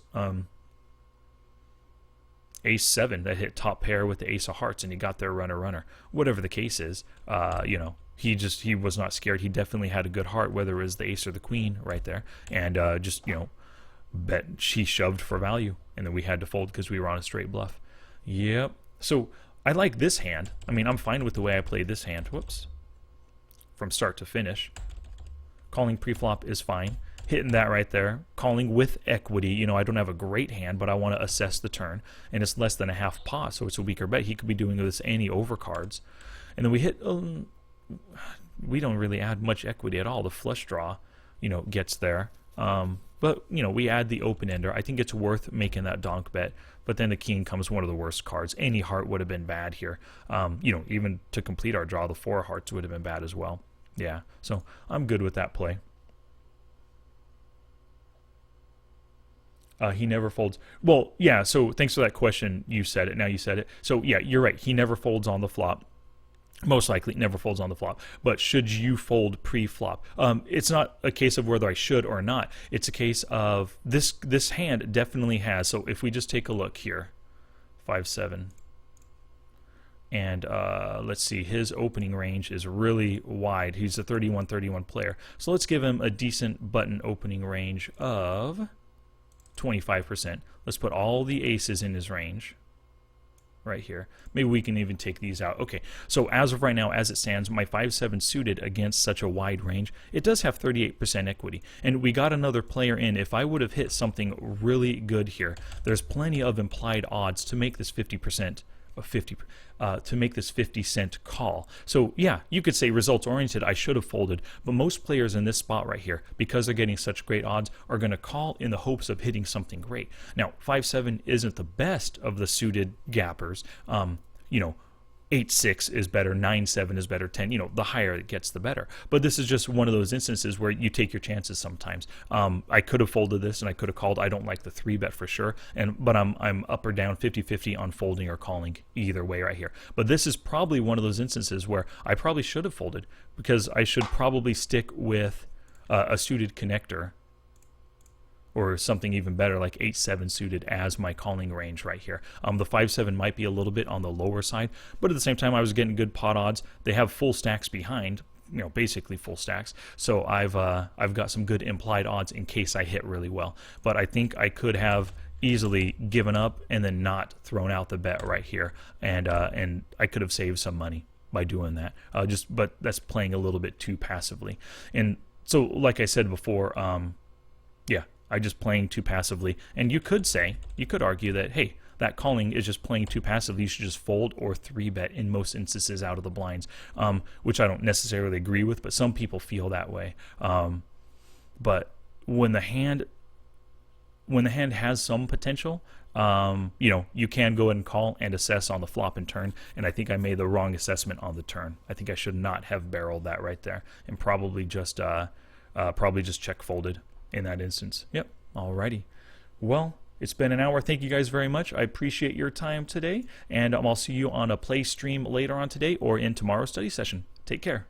Ace-7 that hit top pair with the ace of hearts, and he got their runner. Whatever the case is, you know, he was not scared. He definitely had a good heart, whether it was the ace or the queen right there. And just, you know, bet she shoved for value. And then we had to fold because we were on a straight bluff. Yep. So I like this hand. I mean, I'm fine with the way I played this hand. Whoops. From start to finish. Calling pre-flop is fine. Hitting that right there. Calling with equity. You know, I don't have a great hand, but I want to assess the turn. And it's less than a half pot, so it's a weaker bet. He could be doing this any overcards. And then we hit... we don't really add much equity at all. The flush draw, you know, gets there. But, you know, we add the open-ender. I think it's worth making that donk bet. But then the king comes one of the worst cards. Any heart would have been bad here. You know, even to complete our draw, the 4 hearts would have been bad as well. Yeah, so I'm good with that play. He never folds. Well, yeah, so thanks for that question. You said it. Now you said it. So, yeah, you're right. He never folds on the flop. Most likely never folds on the flop. But should you fold pre-flop? It's not a case of whether I should or not. It's a case of this hand definitely has. So if we just take a look here, 5-7. And let's see, his opening range is really wide. He's a 31-31 player. So let's give him a decent button opening range of 25%. Let's put all the aces in his range right here. Maybe we can even take these out. Okay, so as of right now, as it stands, my 5-7 suited against such a wide range, it does have 38% equity. And we got another player in. If I would have hit something really good here, there's plenty of implied odds to make this 50%. To make this 50-cent call. So yeah, you could say results oriented, I should have folded, but most players in this spot right here, because they're getting such great odds, are going to call in the hopes of hitting something great. Now 5-7 isn't the best of the suited gappers. You know, 8-6 is better, 9-7 is better, 10, you know, the higher it gets, the better. But this is just one of those instances where you take your chances sometimes. I could have folded this and I could have called. I don't like the 3-bet for sure, but I'm up or down 50-50 on folding or calling either way right here. But this is probably one of those instances where I probably should have folded, because I should probably stick with a suited connector, or something even better like 8-7 suited as my calling range right here. The 5-7 might be a little bit on the lower side, but at the same time I was getting good pot odds. They have full stacks behind, you know, basically full stacks. So I've got some good implied odds in case I hit really well. But I think I could have easily given up and then not thrown out the bet right here, and I could have saved some money by doing that. But that's playing a little bit too passively. And so, like I said before, yeah, I just playing too passively. And you could argue that, hey, that calling is just playing too passively. You should just fold or 3-bet in most instances out of the blinds, which I don't necessarily agree with, but some people feel that way. But when the hand has some potential, you know, you can go ahead and call and assess on the flop and turn. And I think I made the wrong assessment on the turn. I think I should not have barreled that right there, and probably just check folded in that instance. Yep. Alrighty. Well, it's been an hour. Thank you guys very much. I appreciate your time today, and I'll see you on a play stream later on today or in tomorrow's study session. Take care.